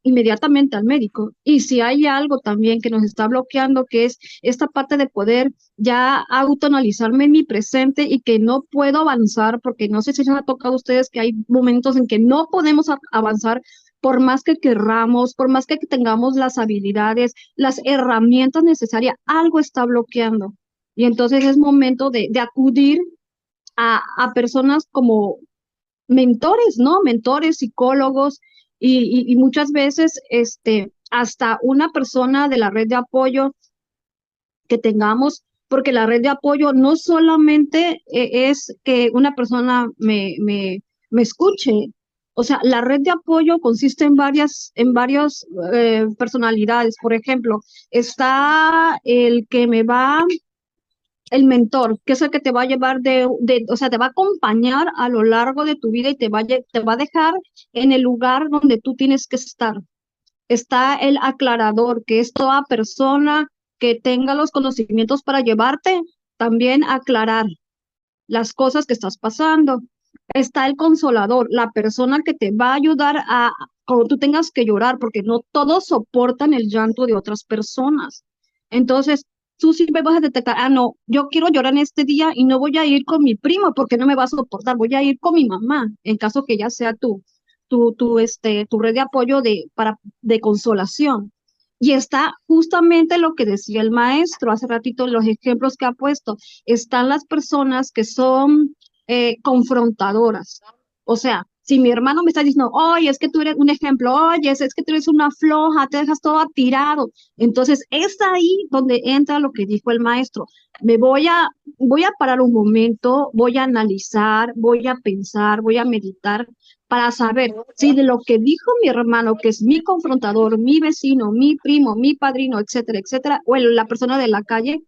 inmediatamente al médico. Y si hay algo también que nos está bloqueando, que es esta parte de poder ya autoanalizarme en mi presente y que no puedo avanzar, porque no sé si les ha tocado a ustedes que hay momentos en que no podemos avanzar por más que querramos, por más que tengamos las habilidades, las herramientas necesarias, algo está bloqueando. Y entonces es momento de acudir a personas como mentores, ¿no? Mentores, psicólogos y muchas veces hasta una persona de la red de apoyo que tengamos, porque la red de apoyo no solamente es que una persona me escuche, o sea, la red de apoyo consiste en varias personalidades. Por ejemplo, está el que me va, el mentor, que es el que te va a llevar o sea, te va a acompañar a lo largo de tu vida y te va a dejar en el lugar donde tú tienes que estar. Está el aclarador, que es toda persona que tenga los conocimientos para llevarte también a aclarar las cosas que estás pasando. Está el consolador, la persona que te va a ayudar a cuando tú tengas que llorar, porque no todos soportan el llanto de otras personas. Entonces, tú siempre vas a detectar, ah, no, yo quiero llorar en este día y no voy a ir con mi primo porque no me va a soportar, voy a ir con mi mamá, en caso que ella sea tu red de apoyo de consolación. Y está justamente lo que decía el maestro hace ratito, los ejemplos que ha puesto. Están las personas que son confrontadoras. O sea, si mi hermano me está diciendo, oye, es que tú eres un ejemplo, oye, es que tú eres una floja, te dejas todo tirado. Entonces, es ahí donde entra lo que dijo el maestro. Me voy a parar un momento, voy a analizar, voy a pensar, voy a meditar para saber si de lo que dijo mi hermano, que es mi confrontador, mi vecino, mi primo, mi padrino, etcétera, etcétera, o la persona de la calle,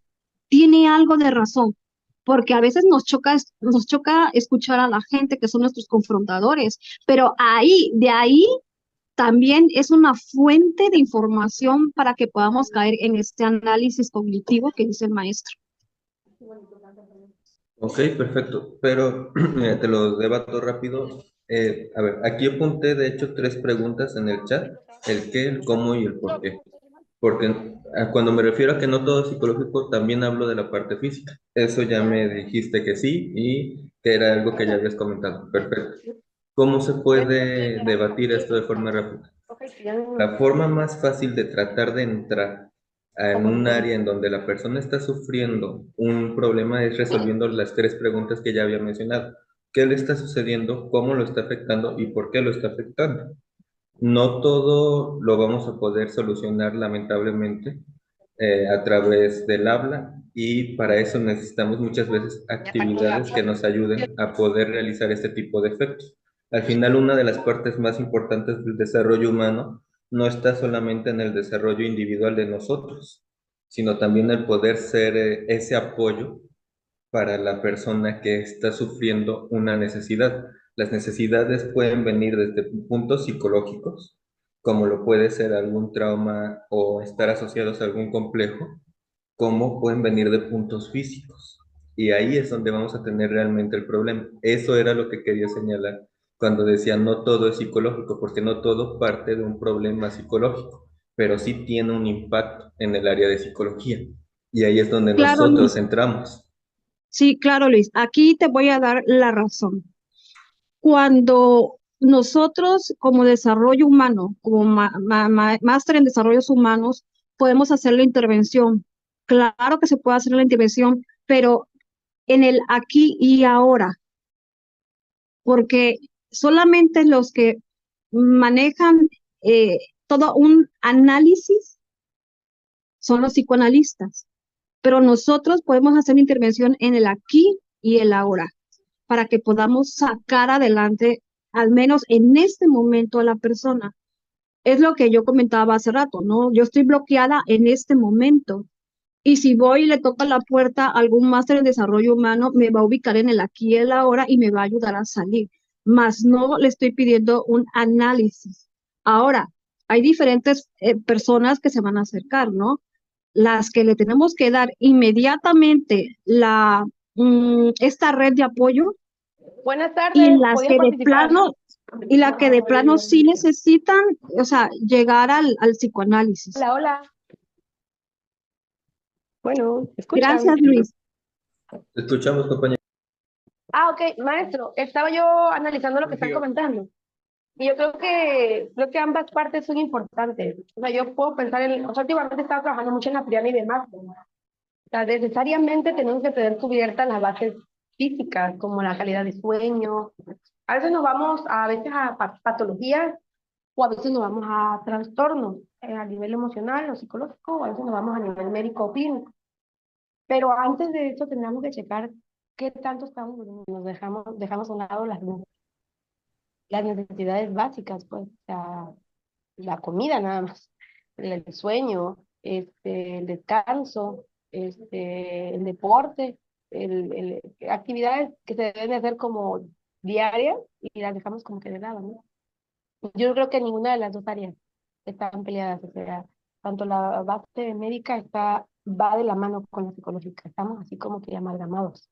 tiene algo de razón, porque a veces nos choca escuchar a la gente que son nuestros confrontadores, pero de ahí también es una fuente de información para que podamos caer en este análisis cognitivo que dice el maestro. Ok, perfecto. Pero mira, te lo debato rápido. A ver, aquí apunté de hecho tres preguntas en el chat: el qué, el cómo y el por qué. Porque cuando me refiero a que no todo es psicológico, también hablo de la parte física. Eso ya me dijiste que sí y que era algo que ya habías comentado. Perfecto. ¿Cómo se puede debatir esto de forma rápida? La forma más fácil de tratar de entrar en un área en donde la persona está sufriendo un problema es resolviendo las tres preguntas que ya había mencionado. ¿Qué le está sucediendo? ¿Cómo lo está afectando? ¿Y por qué lo está afectando? No todo lo vamos a poder solucionar, lamentablemente, a través del habla, y para eso necesitamos muchas veces actividades que nos ayuden a poder realizar este tipo de efectos. Al final, una de las partes más importantes del desarrollo humano no está solamente en el desarrollo individual de nosotros, sino también el poder ser ese apoyo para la persona que está sufriendo una necesidad. Las necesidades pueden venir desde puntos psicológicos, como lo puede ser algún trauma o estar asociados a algún complejo, como pueden venir de puntos físicos. Y ahí es donde vamos a tener realmente el problema. Eso era lo que quería señalar cuando decía no todo es psicológico, porque no todo parte de un problema psicológico, pero sí tiene un impacto en el área de psicología. Y ahí es donde Claro, nosotros Luis. entramos. Sí, claro, Luis. Aquí te voy a dar la razón. Cuando nosotros como desarrollo humano, como máster en desarrollos humanos, podemos hacer la intervención. Claro que se puede hacer la intervención, pero en el aquí y ahora, porque solamente los que manejan eh, todo un análisis son los psicoanalistas, pero nosotros podemos hacer intervención en el aquí y el ahora para que podamos sacar adelante, al menos en este momento, a la persona. Es lo que yo comentaba hace rato, ¿no? Yo estoy bloqueada en este momento. Y si voy y le toco la puerta a algún máster en desarrollo humano, me va a ubicar en el aquí y el ahora y me va a ayudar a salir. Más no le estoy pidiendo un análisis. Ahora, hay diferentes personas que se van a acercar, ¿no? Las que le tenemos que dar inmediatamente esta red de apoyo Buenas y tardes, las ¿podía que de participar? plano, y la que de plano sí necesitan, o sea, llegar al psicoanálisis. Hola, hola. Bueno, ¿me escuchan? Gracias, Luis. Te escuchamos, compañero. Ah, ok, maestro, estaba yo analizando lo que están comentando. Y yo creo que ambas partes son importantes. O sea, yo puedo pensar o sea, últimamente he estado trabajando mucho en la pirámide de Maslow. O sea, necesariamente tenemos que tener cubiertas las bases físicas, como la calidad de sueño. A veces nos vamos a veces a patologías o a veces nos vamos a trastornos a nivel emocional o psicológico, o a veces nos vamos a nivel médico o clínico. Pero antes de eso tendríamos que checar qué tanto estamos durmiendo. Nos dejamos a un lado las necesidades básicas, pues, o sea, la comida nada más, el sueño, el descanso, el deporte, actividades que se deben de hacer como diarias y las dejamos como que de lado, ¿no? Yo creo que ninguna de las dos áreas están peleadas, o sea, tanto la base médica va de la mano con la psicológica, estamos así como que amalgamados.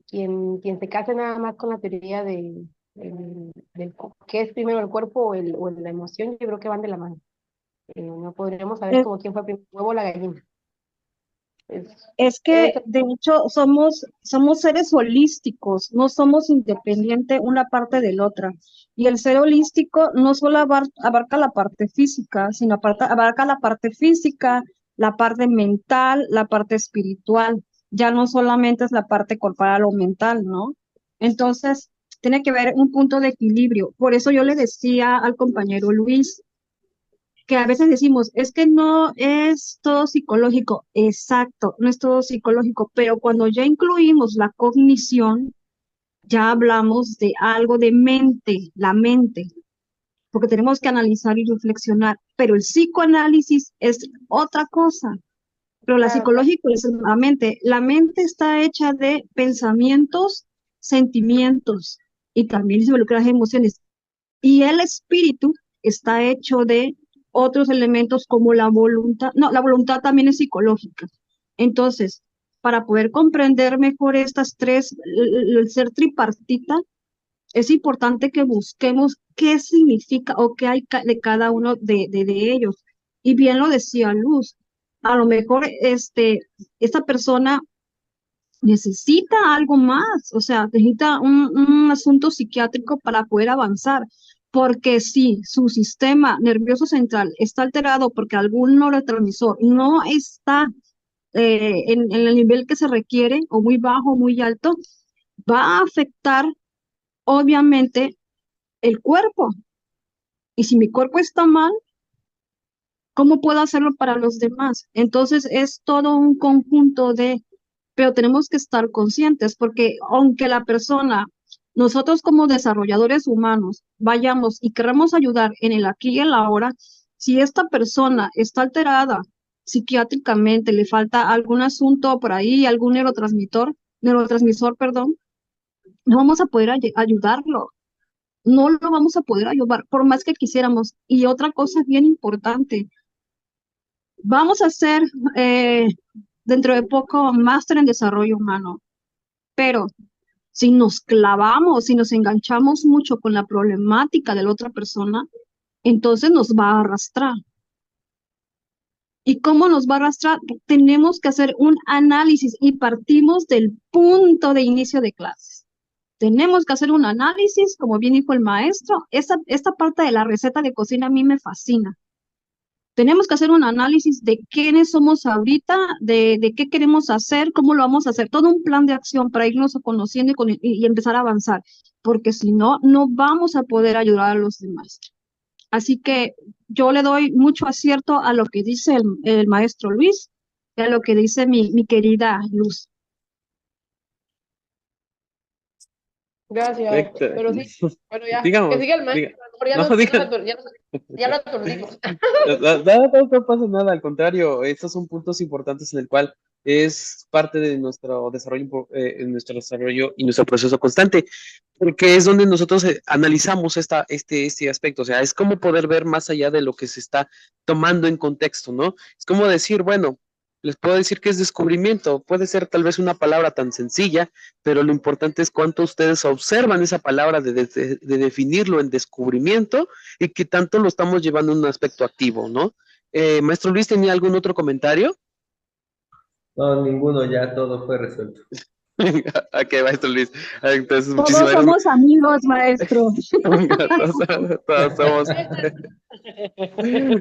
Quien se case nada más con la teoría qué es primero el cuerpo o la emoción, yo creo que van de la mano. No podríamos saber como quién fue primero, el huevo o la gallina. Es, Es es, que, de hecho, somos seres holísticos, no somos independientes una parte de la otra. Y el ser holístico no solo abarca la parte física, sino abarca la parte física, la parte mental, la parte espiritual. Ya no solamente es la parte corporal o mental, ¿no? Entonces, tiene que haber un punto de equilibrio. Por eso yo le decía al compañero Luis, que a veces decimos, es que no es todo psicológico. Exacto, no es todo psicológico, pero cuando ya incluimos la cognición, ya hablamos de algo de mente, la mente, porque tenemos que analizar y reflexionar, pero el psicoanálisis es otra cosa, pero la claro, claro. psicológica es la mente. La mente está hecha de pensamientos, sentimientos y también se involucra las emociones. Y el espíritu está hecho de otros elementos como la voluntad. No, la voluntad también es psicológica. Entonces, para poder comprender mejor estas tres, el ser tripartita, es importante que busquemos qué significa o qué hay de cada uno de ellos. Y bien lo decía Luz, a lo mejor esta persona necesita algo más, o sea, necesita un asunto psiquiátrico para poder avanzar, porque si su sistema nervioso central está alterado porque algún neurotransmisor no está en el nivel que se requiere, o muy bajo o muy alto, va a afectar obviamente el cuerpo. Y si mi cuerpo está mal, ¿cómo puedo hacerlo para los demás? Entonces es todo un conjunto pero tenemos que estar conscientes porque aunque la persona, nosotros como desarrolladores humanos, vayamos y queremos ayudar en el aquí y el ahora, si esta persona está alterada psiquiátricamente, le falta algún asunto por ahí, algún neurotransmisor, perdón, no vamos a poder ayudarlo. No lo vamos a poder ayudar por más que quisiéramos. Y otra cosa bien importante, vamos a hacer dentro de poco máster en desarrollo humano, pero si nos clavamos, si nos enganchamos mucho con la problemática de la otra persona, entonces nos va a arrastrar. ¿Y cómo nos va a arrastrar? Tenemos que hacer un análisis y partimos del punto de inicio de clases. Tenemos que hacer un análisis, como bien dijo el maestro. Esta parte de la receta de cocina a mí me fascina. Tenemos que hacer un análisis de quiénes somos ahorita, de qué queremos hacer, cómo lo vamos a hacer, todo un plan de acción para irnos conociendo y empezar a avanzar, porque si no, no vamos a poder ayudar a los demás. Así que yo le doy mucho acierto a lo que dice el maestro Luis y a lo que dice mi querida Luz. Gracias, Perfecto. pero sí, bueno, ya, que Digamos, siga el maestro, diga. a lo mejor ya No, nos, diga. ya lo aturdimos. No pasa nada, al contrario, estos son puntos importantes en el cual es parte de nuestro desarrollo, nuestro desarrollo y nuestro proceso constante, porque es donde nosotros analizamos este aspecto, o sea, es como poder ver más allá de lo que se está tomando en contexto, ¿no? Es como decir, bueno, les puedo decir que es descubrimiento, puede ser tal vez una palabra tan sencilla, pero lo importante es cuánto ustedes observan esa palabra de definirlo en descubrimiento y que tanto lo estamos llevando en un aspecto activo, ¿no? Maestro Luis, ¿tenía algún otro comentario? No, ninguno, ya todo fue resuelto. Ok, maestro Luis. Entonces, Todos muchísimas somos amigos, maestro. gracias. Todos somos.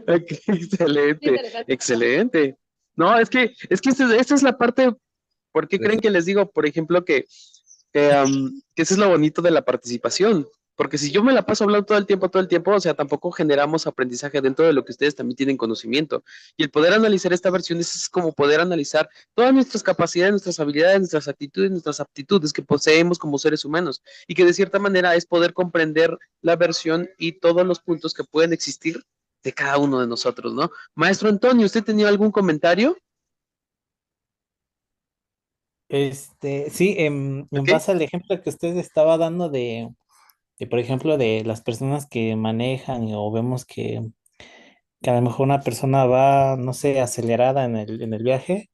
Ok, Sí, excelente, interesante. excelente. No, es que esta es la parte. ¿Por qué creen que les digo, por ejemplo, que eso es lo bonito de la participación? Porque si yo me la paso hablando todo el tiempo, o sea, tampoco generamos aprendizaje dentro de lo que ustedes también tienen conocimiento. Y el poder analizar esta versión es como poder analizar todas nuestras capacidades, nuestras habilidades, nuestras actitudes, nuestras aptitudes que poseemos como seres humanos. Y que de cierta manera es poder comprender la versión y todos los puntos que pueden existir de cada uno de nosotros, ¿no? Maestro Antonio, ¿usted tenía algún comentario? Sí, en ¿Ok? base al ejemplo que usted estaba dando por ejemplo, de las personas que manejan o vemos que a lo mejor una persona va, no sé, acelerada en el viaje,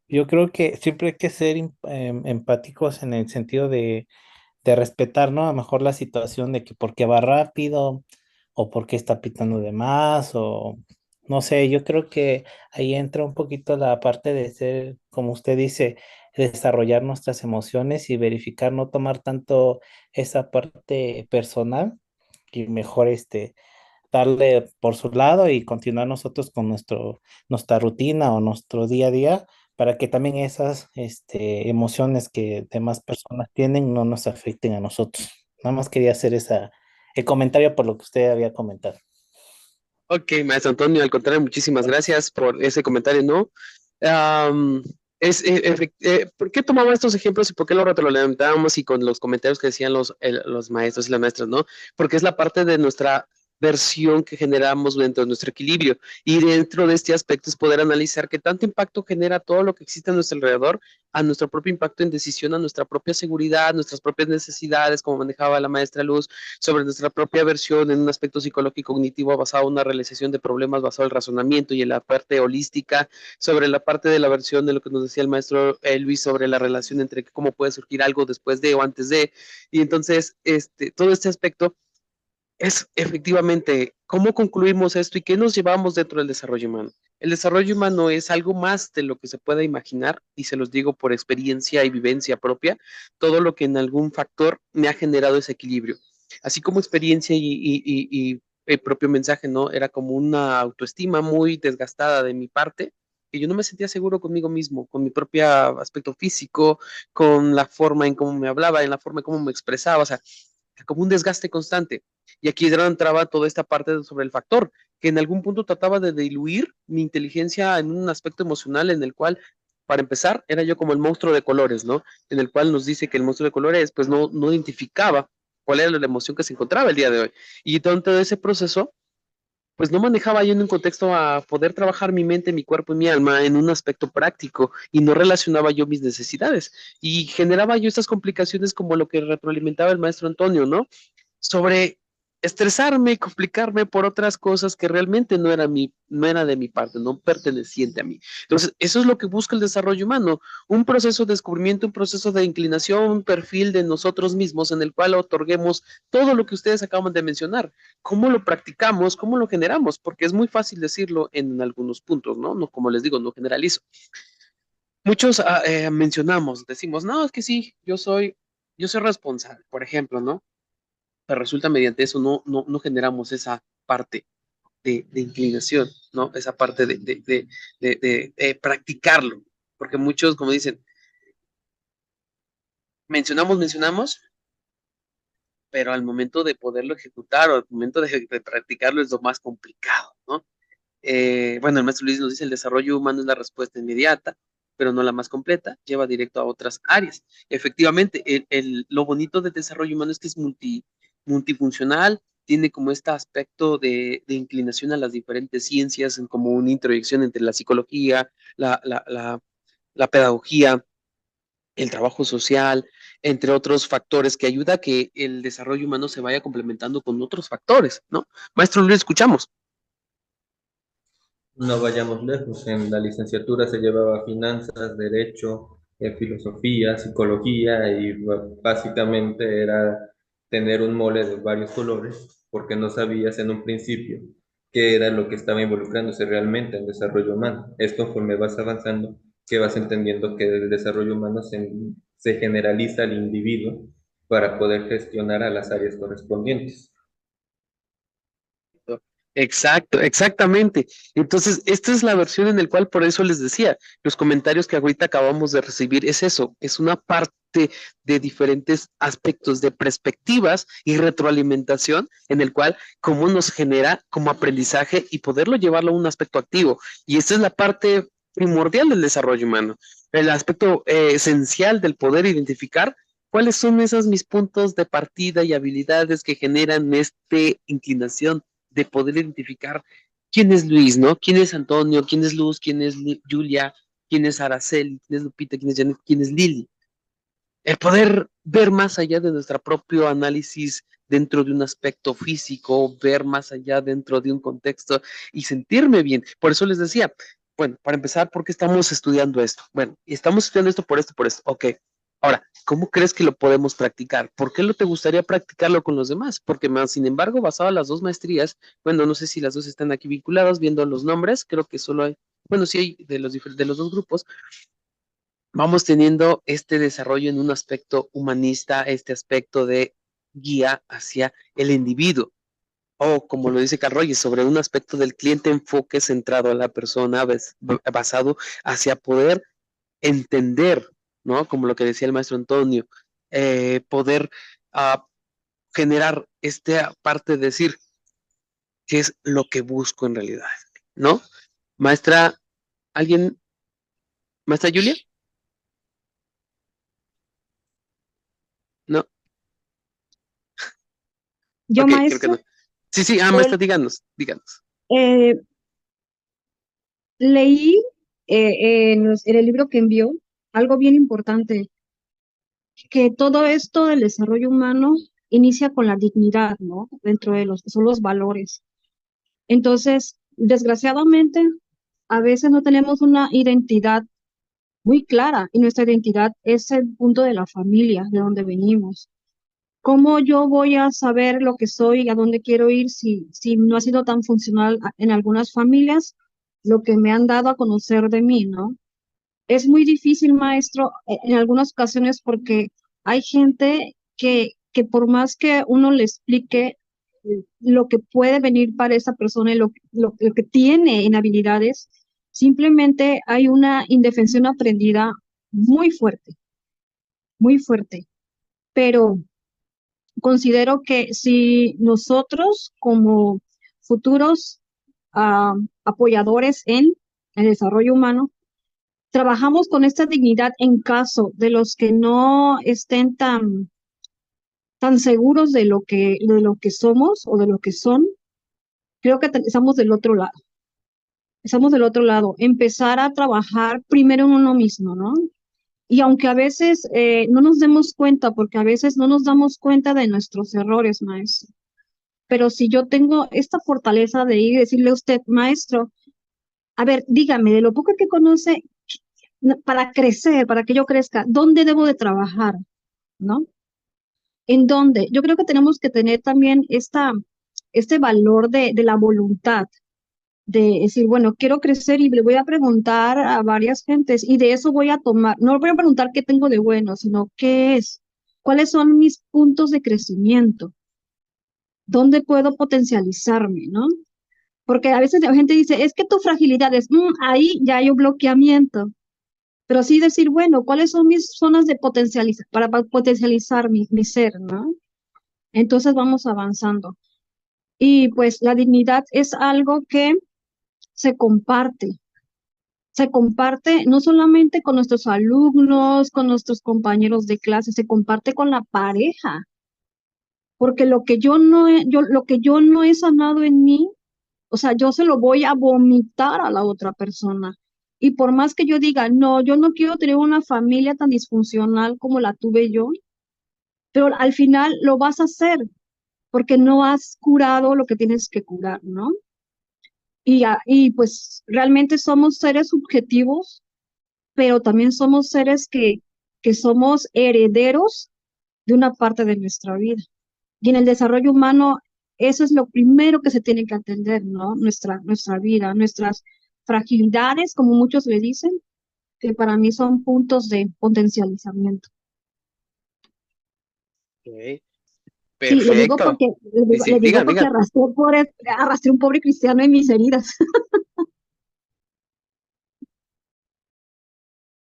yo creo que siempre hay que ser empáticos en el sentido de respetar, ¿no? A lo mejor la situación de que por qué va rápido o por qué está pitando de más o no sé, yo creo que ahí entra un poquito la parte de ser, como usted dice, desarrollar nuestras emociones y verificar, no tomar tanto esa parte personal y mejor darle por su lado y continuar nosotros con nuestra rutina o nuestro día a día para que también esas emociones que demás personas tienen no nos afecten a nosotros. Nada más quería hacer el comentario por lo que usted había comentado. Ok, maestro Antonio, al contrario, muchísimas gracias por ese comentario, ¿no? Am, ¿Por qué tomamos estos ejemplos y por qué lo retroalimentábamos y con los comentarios que decían los maestros y las maestras, ¿no? Porque es la parte de nuestra versión que generamos dentro de nuestro equilibrio y dentro de este aspecto es poder analizar qué tanto impacto genera todo lo que existe a nuestro alrededor, a nuestro propio impacto en decisión, a nuestra propia seguridad, nuestras propias necesidades, como manejaba la maestra Luz, sobre nuestra propia versión en un aspecto psicológico cognitivo basado en una realización de problemas basado en el razonamiento y en la parte holística, sobre la parte de la versión de lo que nos decía el maestro Luis sobre la relación entre cómo puede surgir algo después de o antes de, y entonces todo este aspecto es efectivamente cómo concluimos esto y qué nos llevamos dentro del desarrollo humano. El desarrollo humano es algo más de lo que se pueda imaginar y se los digo por experiencia y vivencia propia, todo lo que en algún factor me ha generado ese equilibrio. Así como experiencia y el propio mensaje, ¿no? Era como una autoestima muy desgastada de mi parte, que yo no me sentía seguro conmigo mismo, con mi propio aspecto físico, con la forma en cómo me hablaba, en la forma en cómo me expresaba, o sea, como un desgaste constante. Y aquí entraba toda esta parte sobre el factor, que en algún punto trataba de diluir mi inteligencia en un aspecto emocional en el cual, para empezar, era yo como el monstruo de colores, ¿no? En el cual nos dice que el monstruo de colores, pues no identificaba cuál era la emoción que se encontraba el día de hoy. Y todo ese proceso, pues no manejaba yo en un contexto a poder trabajar mi mente, mi cuerpo y mi alma en un aspecto práctico y no relacionaba yo mis necesidades. Y generaba yo estas complicaciones como lo que retroalimentaba el maestro Antonio, ¿no? Sobre estresarme y complicarme por otras cosas que realmente no era de mi parte, no perteneciente a mí. Entonces, eso es lo que busca el desarrollo humano, un proceso de descubrimiento, un proceso de inclinación, un perfil de nosotros mismos en el cual otorguemos todo lo que ustedes acaban de mencionar. ¿Cómo lo practicamos? ¿Cómo lo generamos? Porque es muy fácil decirlo en algunos puntos, ¿no? No, como les digo, no generalizo. Muchos decimos, no, es que sí, yo soy responsable, por ejemplo, ¿no? Pero resulta mediante eso no generamos esa parte de inclinación, ¿no? Esa parte de practicarlo, porque muchos, como dicen, mencionamos, pero al momento de poderlo ejecutar o al momento de practicarlo es lo más complicado, ¿no? Bueno, el maestro Luis nos dice, el desarrollo humano es la respuesta inmediata, pero no la más completa, lleva directo a otras áreas. Efectivamente, lo bonito del desarrollo humano es que es multifuncional, tiene como este aspecto de inclinación a las diferentes ciencias, en como una introyección entre la psicología, la pedagogía, el trabajo social, entre otros factores que ayuda a que el desarrollo humano se vaya complementando con otros factores, ¿no? Maestro Luis, escuchamos. No vayamos lejos, en la licenciatura se llevaba finanzas, derecho, filosofía, psicología y básicamente era tener un mole de varios colores porque no sabías en un principio qué era lo que estaba involucrándose realmente en el desarrollo humano. Es conforme vas avanzando que vas entendiendo que el desarrollo humano se generaliza al individuo para poder gestionar a las áreas correspondientes. Exacto, exactamente. Entonces, esta es la versión en la cual por eso les decía, los comentarios que ahorita acabamos de recibir es eso, es una parte de diferentes aspectos de perspectivas y retroalimentación en el cual cómo nos genera como aprendizaje y poderlo llevarlo a un aspecto activo. Y esta es la parte primordial del desarrollo humano, el aspecto esencial del poder identificar cuáles son esos mis puntos de partida y habilidades que generan esta inclinación de poder identificar quién es Luis, ¿no? ¿Quién es Antonio? ¿Quién es Luz? ¿Quién es Julia? ¿Quién es Araceli? ¿Quién es Lupita? ¿Quién es Janet? ¿Quién es Lili? El poder ver más allá de nuestro propio análisis dentro de un aspecto físico, ver más allá dentro de un contexto y sentirme bien. Por eso les decía, bueno, para empezar, ¿por qué estamos estudiando esto? Bueno, estamos estudiando esto por esto, por esto. Ok. Ahora, ¿cómo crees que lo podemos practicar? ¿Por qué te gustaría practicarlo con los demás? Porque más, sin embargo, basado en las dos maestrías, bueno, no sé si las dos están aquí vinculadas, viendo los nombres, creo que solo hay, bueno, sí hay de los dos grupos, vamos teniendo este desarrollo en un aspecto humanista, este aspecto de guía hacia el individuo, o como lo dice Carl Rogers, sobre un aspecto del cliente enfoque centrado a la persona, basado hacia poder entender, ¿no? Como lo que decía el maestro Antonio, poder uh, generar esta parte de decir qué es lo que busco en realidad, ¿no? Maestra, ¿alguien? ¿Maestra Julia? No, Yo, ok, creo que maestro, no. Sí, sí, el- maestra, díganos. eh, leí en el libro que envió algo bien importante, que todo esto del desarrollo humano inicia con la dignidad, ¿no? Dentro de los que son los valores. Entonces, desgraciadamente, a veces no tenemos una identidad muy clara y nuestra identidad es el punto de la familia, de donde venimos. ¿Cómo yo voy a saber lo que soy y a dónde quiero ir si no ha sido tan funcional en algunas familias lo que me han dado a conocer de mí, ¿no? Es muy difícil, maestro, en algunas ocasiones porque hay gente que por más que uno le explique lo que puede venir para esa persona y lo que tiene en habilidades, simplemente hay una indefensión aprendida muy fuerte. Pero considero que si nosotros como futuros apoyadores en el desarrollo humano, trabajamos con esta dignidad en caso de los que no estén tan seguros de lo que somos o de lo que son, creo que estamos del otro lado. Estamos del otro lado, empezar a trabajar primero en uno mismo, ¿no? Y aunque a veces no nos demos cuenta, porque a veces no nos damos cuenta de nuestros errores, maestro. pero si yo tengo esta fortaleza de ir y decirle a usted, maestro, a ver, dígame, de lo poco que conoce, para crecer, para que yo crezca, ¿dónde debo de trabajar? ¿No? ¿En dónde? Yo creo que tenemos que tener también este valor de la voluntad, de decir, bueno, quiero crecer y le voy a preguntar a varias gentes y de eso voy a tomar, no voy a preguntar qué tengo de bueno, sino qué es, cuáles son mis puntos de crecimiento, dónde puedo potencializarme, ¿no? Porque a veces la gente dice, es que tu fragilidad es, ahí ya hay un bloqueamiento, pero sí decir, bueno, ¿cuáles son mis zonas de potencializar, para potencializar mi ser, ¿no? Entonces vamos avanzando. Y pues la dignidad es algo que se comparte. Se comparte no solamente con nuestros alumnos, con nuestros compañeros de clase, se comparte con la pareja, porque lo que yo no he sanado en mí, o sea, yo se lo voy a vomitar a la otra persona. Y por más que yo diga, no, yo no quiero tener una familia tan disfuncional como la tuve yo, pero al final lo vas a hacer porque no has curado lo que tienes que curar, ¿no? Y pues realmente somos seres subjetivos, pero también somos seres que somos herederos de una parte de nuestra vida. Y en el desarrollo humano, eso es lo primero que se tiene que atender, ¿no? Nuestra vida, nuestras fragilidades, como muchos le dicen, que para mí son puntos de potencializamiento. Ok, Sí, perfecto. Sí, sí, le digo digan, porque digan. arrastré un pobre cristiano en mis heridas.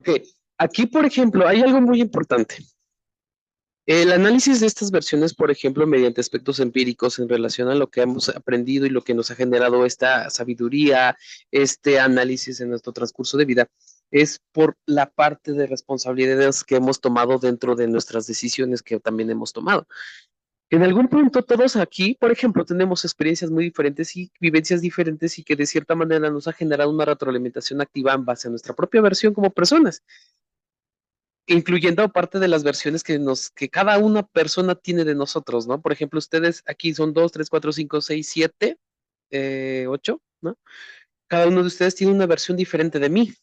Ok, aquí, por ejemplo, hay algo muy importante. El análisis de estas versiones, por ejemplo, mediante aspectos empíricos en relación a lo que hemos aprendido y lo que nos ha generado esta sabiduría, este análisis en nuestro transcurso de vida, es por la parte de responsabilidades que hemos tomado dentro de nuestras decisiones que también hemos tomado. En algún punto todos aquí, por ejemplo, tenemos experiencias muy diferentes y vivencias diferentes y que de cierta manera nos ha generado una retroalimentación activa en base a nuestra propia versión como personas, incluyendo parte de las versiones que cada una persona tiene de nosotros, ¿no? Por ejemplo, ustedes aquí son 2, 3, 4, 5, 6, 7, 8, ¿no? Cada uno de ustedes tiene una versión diferente de mí,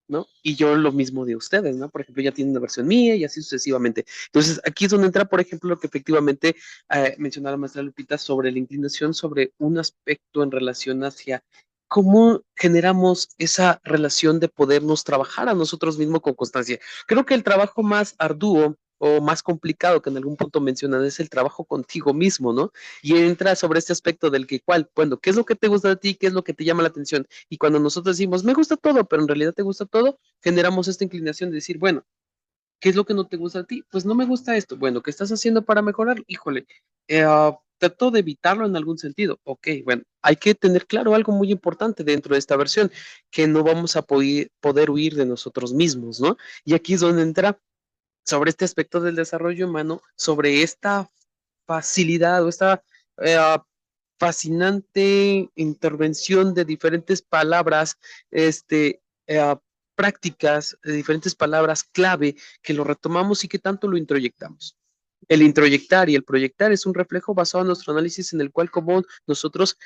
¿no? Y yo lo mismo de ustedes, ¿no? Por ejemplo, ya tienen una versión mía y así sucesivamente. Entonces, aquí es donde entra, por ejemplo, lo que efectivamente mencionaba la maestra Lupita sobre la inclinación, sobre un aspecto en relación hacia cómo generamos esa relación de podernos trabajar a nosotros mismos con constancia. Creo que el trabajo más arduo o más complicado que en algún punto mencionan es el trabajo contigo mismo, ¿no? Y entra sobre este aspecto del que cuál, bueno, ¿qué es lo que te gusta de ti? ¿Qué es lo que te llama la atención? Y cuando nosotros decimos, me gusta todo, pero en realidad te gusta todo, generamos esta inclinación de decir, bueno, ¿qué es lo que no te gusta a ti? Pues no me gusta esto. Bueno, ¿qué estás haciendo para mejorar? Híjole, trato de evitarlo en algún sentido. Ok, bueno, hay que tener claro algo muy importante dentro de esta versión, que no vamos a poder huir de nosotros mismos, ¿no? Y aquí es donde entra sobre este aspecto del desarrollo humano, sobre esta facilidad o esta eh, fascinante intervención de diferentes palabras, prácticas, de diferentes palabras clave que lo retomamos y que tanto lo introyectamos. El introyectar y el proyectar es un reflejo basado en nuestro análisis en el cual como nosotros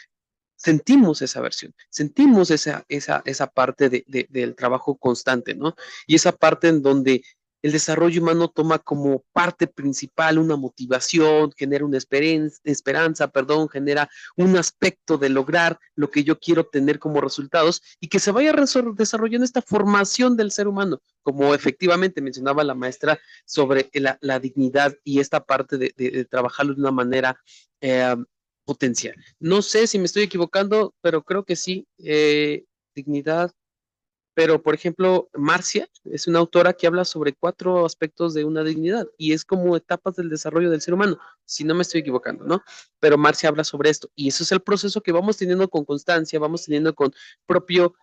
sentimos esa versión, sentimos esa parte del trabajo constante, ¿no? Y esa parte en donde el desarrollo humano toma como parte principal una motivación, genera una esperanza, perdón, genera un aspecto de lograr lo que yo quiero tener como resultados y que se vaya desarrollando esta formación del ser humano, como efectivamente mencionaba la maestra sobre la dignidad y esta parte de trabajarlo de una manera eh, potencial. No sé si me estoy equivocando, pero creo que sí. Dignidad. Pero, por ejemplo, Marcia es una autora que habla sobre 4 aspectos de una dignidad y es como etapas del desarrollo del ser humano, si no me estoy equivocando, ¿no? Pero Marcia habla sobre esto y eso es el proceso que vamos teniendo con constancia, vamos teniendo con propio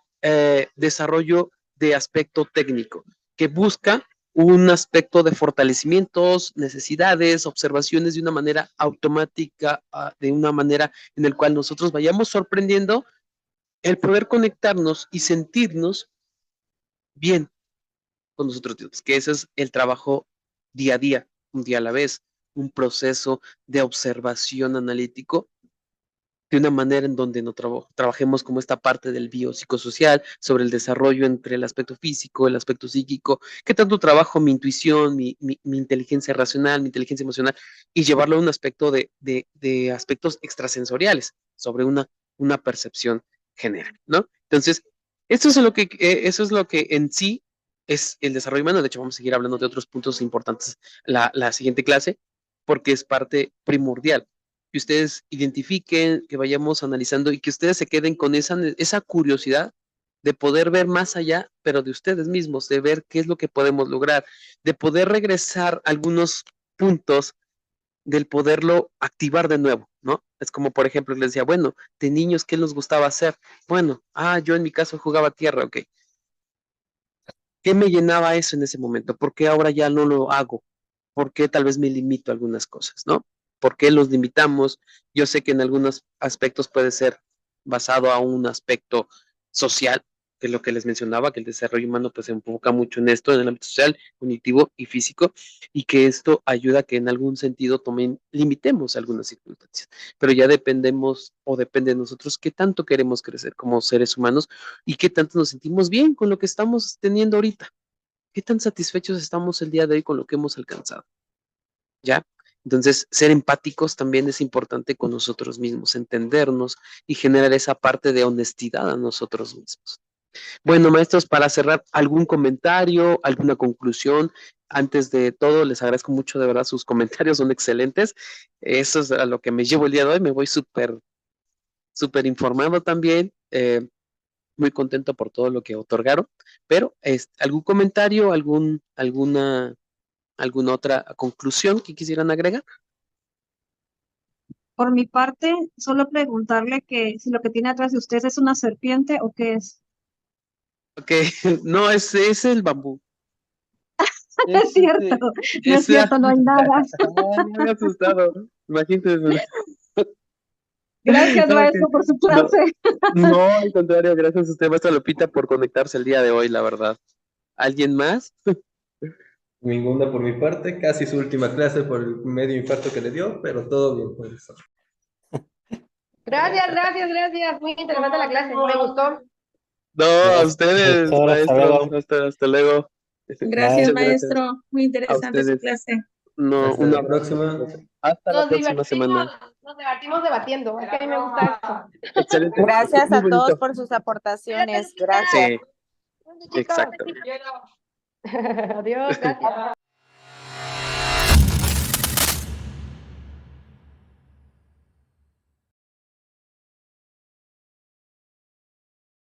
desarrollo de aspecto técnico, que busca un aspecto de fortalecimientos, necesidades, observaciones de una manera automática, de una manera en el cual nosotros vayamos sorprendiendo el poder conectarnos y sentirnos bien con nosotros mismos, que ese es el trabajo día a día, un día a la vez, un proceso de observación analítico de una manera en donde no trabajemos como esta parte del biopsicosocial, sobre el desarrollo entre el aspecto físico, el aspecto psíquico, qué tanto trabajo mi intuición, mi inteligencia racional, mi inteligencia emocional, y llevarlo a un aspecto de aspectos extrasensoriales, sobre una percepción general, ¿no? Entonces, eso es lo que en sí es el desarrollo humano. De hecho, vamos a seguir hablando de otros puntos importantes la siguiente clase, porque es parte primordial que ustedes identifiquen, que vayamos analizando y que ustedes se queden con esa curiosidad de poder ver más allá, pero de ustedes mismos, de ver qué es lo que podemos lograr, de poder regresar a algunos puntos, del poderlo activar de nuevo, ¿no? Es como, por ejemplo, les decía, bueno, de niños, ¿qué nos gustaba hacer? Bueno, yo en mi caso jugaba tierra, ok. ¿Qué me llenaba eso en ese momento? ¿Por qué ahora ya no lo hago? ¿Por qué tal vez me limito a algunas cosas, ¿no? ¿Por qué los limitamos? Yo sé que en algunos aspectos puede ser basado a un aspecto social, que es lo que les mencionaba, que el desarrollo humano pues se enfoca mucho en esto, en el ámbito social, cognitivo y físico, y que esto ayuda a que en algún sentido también limitemos algunas circunstancias. Pero ya dependemos o depende de nosotros qué tanto queremos crecer como seres humanos y qué tanto nos sentimos bien con lo que estamos teniendo ahorita. ¿Qué tan satisfechos estamos el día de hoy con lo que hemos alcanzado? ¿Ya? Entonces, ser empáticos también es importante con nosotros mismos, entendernos y generar esa parte de honestidad a nosotros mismos. Bueno, maestros, para cerrar, ¿algún comentario, alguna conclusión? Antes de todo, les agradezco mucho, de verdad, sus comentarios son excelentes. Eso es a lo que me llevo el día de hoy. Me voy súper, súper informado también. Muy contento por todo lo que otorgaron. Pero, ¿algún comentario, alguna otra conclusión que quisieran agregar? Por mi parte, solo preguntarle que si lo que tiene atrás de ustedes es una serpiente o qué es. Ok, no, es el bambú. Es cierto, no es Ese, cierto, no hay nada. me ha asustado. Imagínate. Gracias, No, maestro, por su no, clase. no, al contrario, gracias a usted, maestra Lupita, por conectarse el día de hoy, la verdad. ¿Alguien más? Ninguna por mi parte, casi su última clase por el medio infarto que le dio, pero todo bien por eso. Gracias, gracias, gracias. Muy interesante la clase, me gustó. No, a Gracias, ustedes, doctor, hasta maestros, luego. hasta luego. Gracias, Muchas Bye. gracias maestro. Muy a interesante su ustedes. clase. No, Hasta un la abrazo. próxima. Hasta la Nos próxima divertimos, semana. nos divertimos debatiendo. Es que a mí me gusta eso. Excelente. Gracias Muy a todos bonito. por sus aportaciones. Gracias, Gracias. Sí, exacto. Adiós, gracias.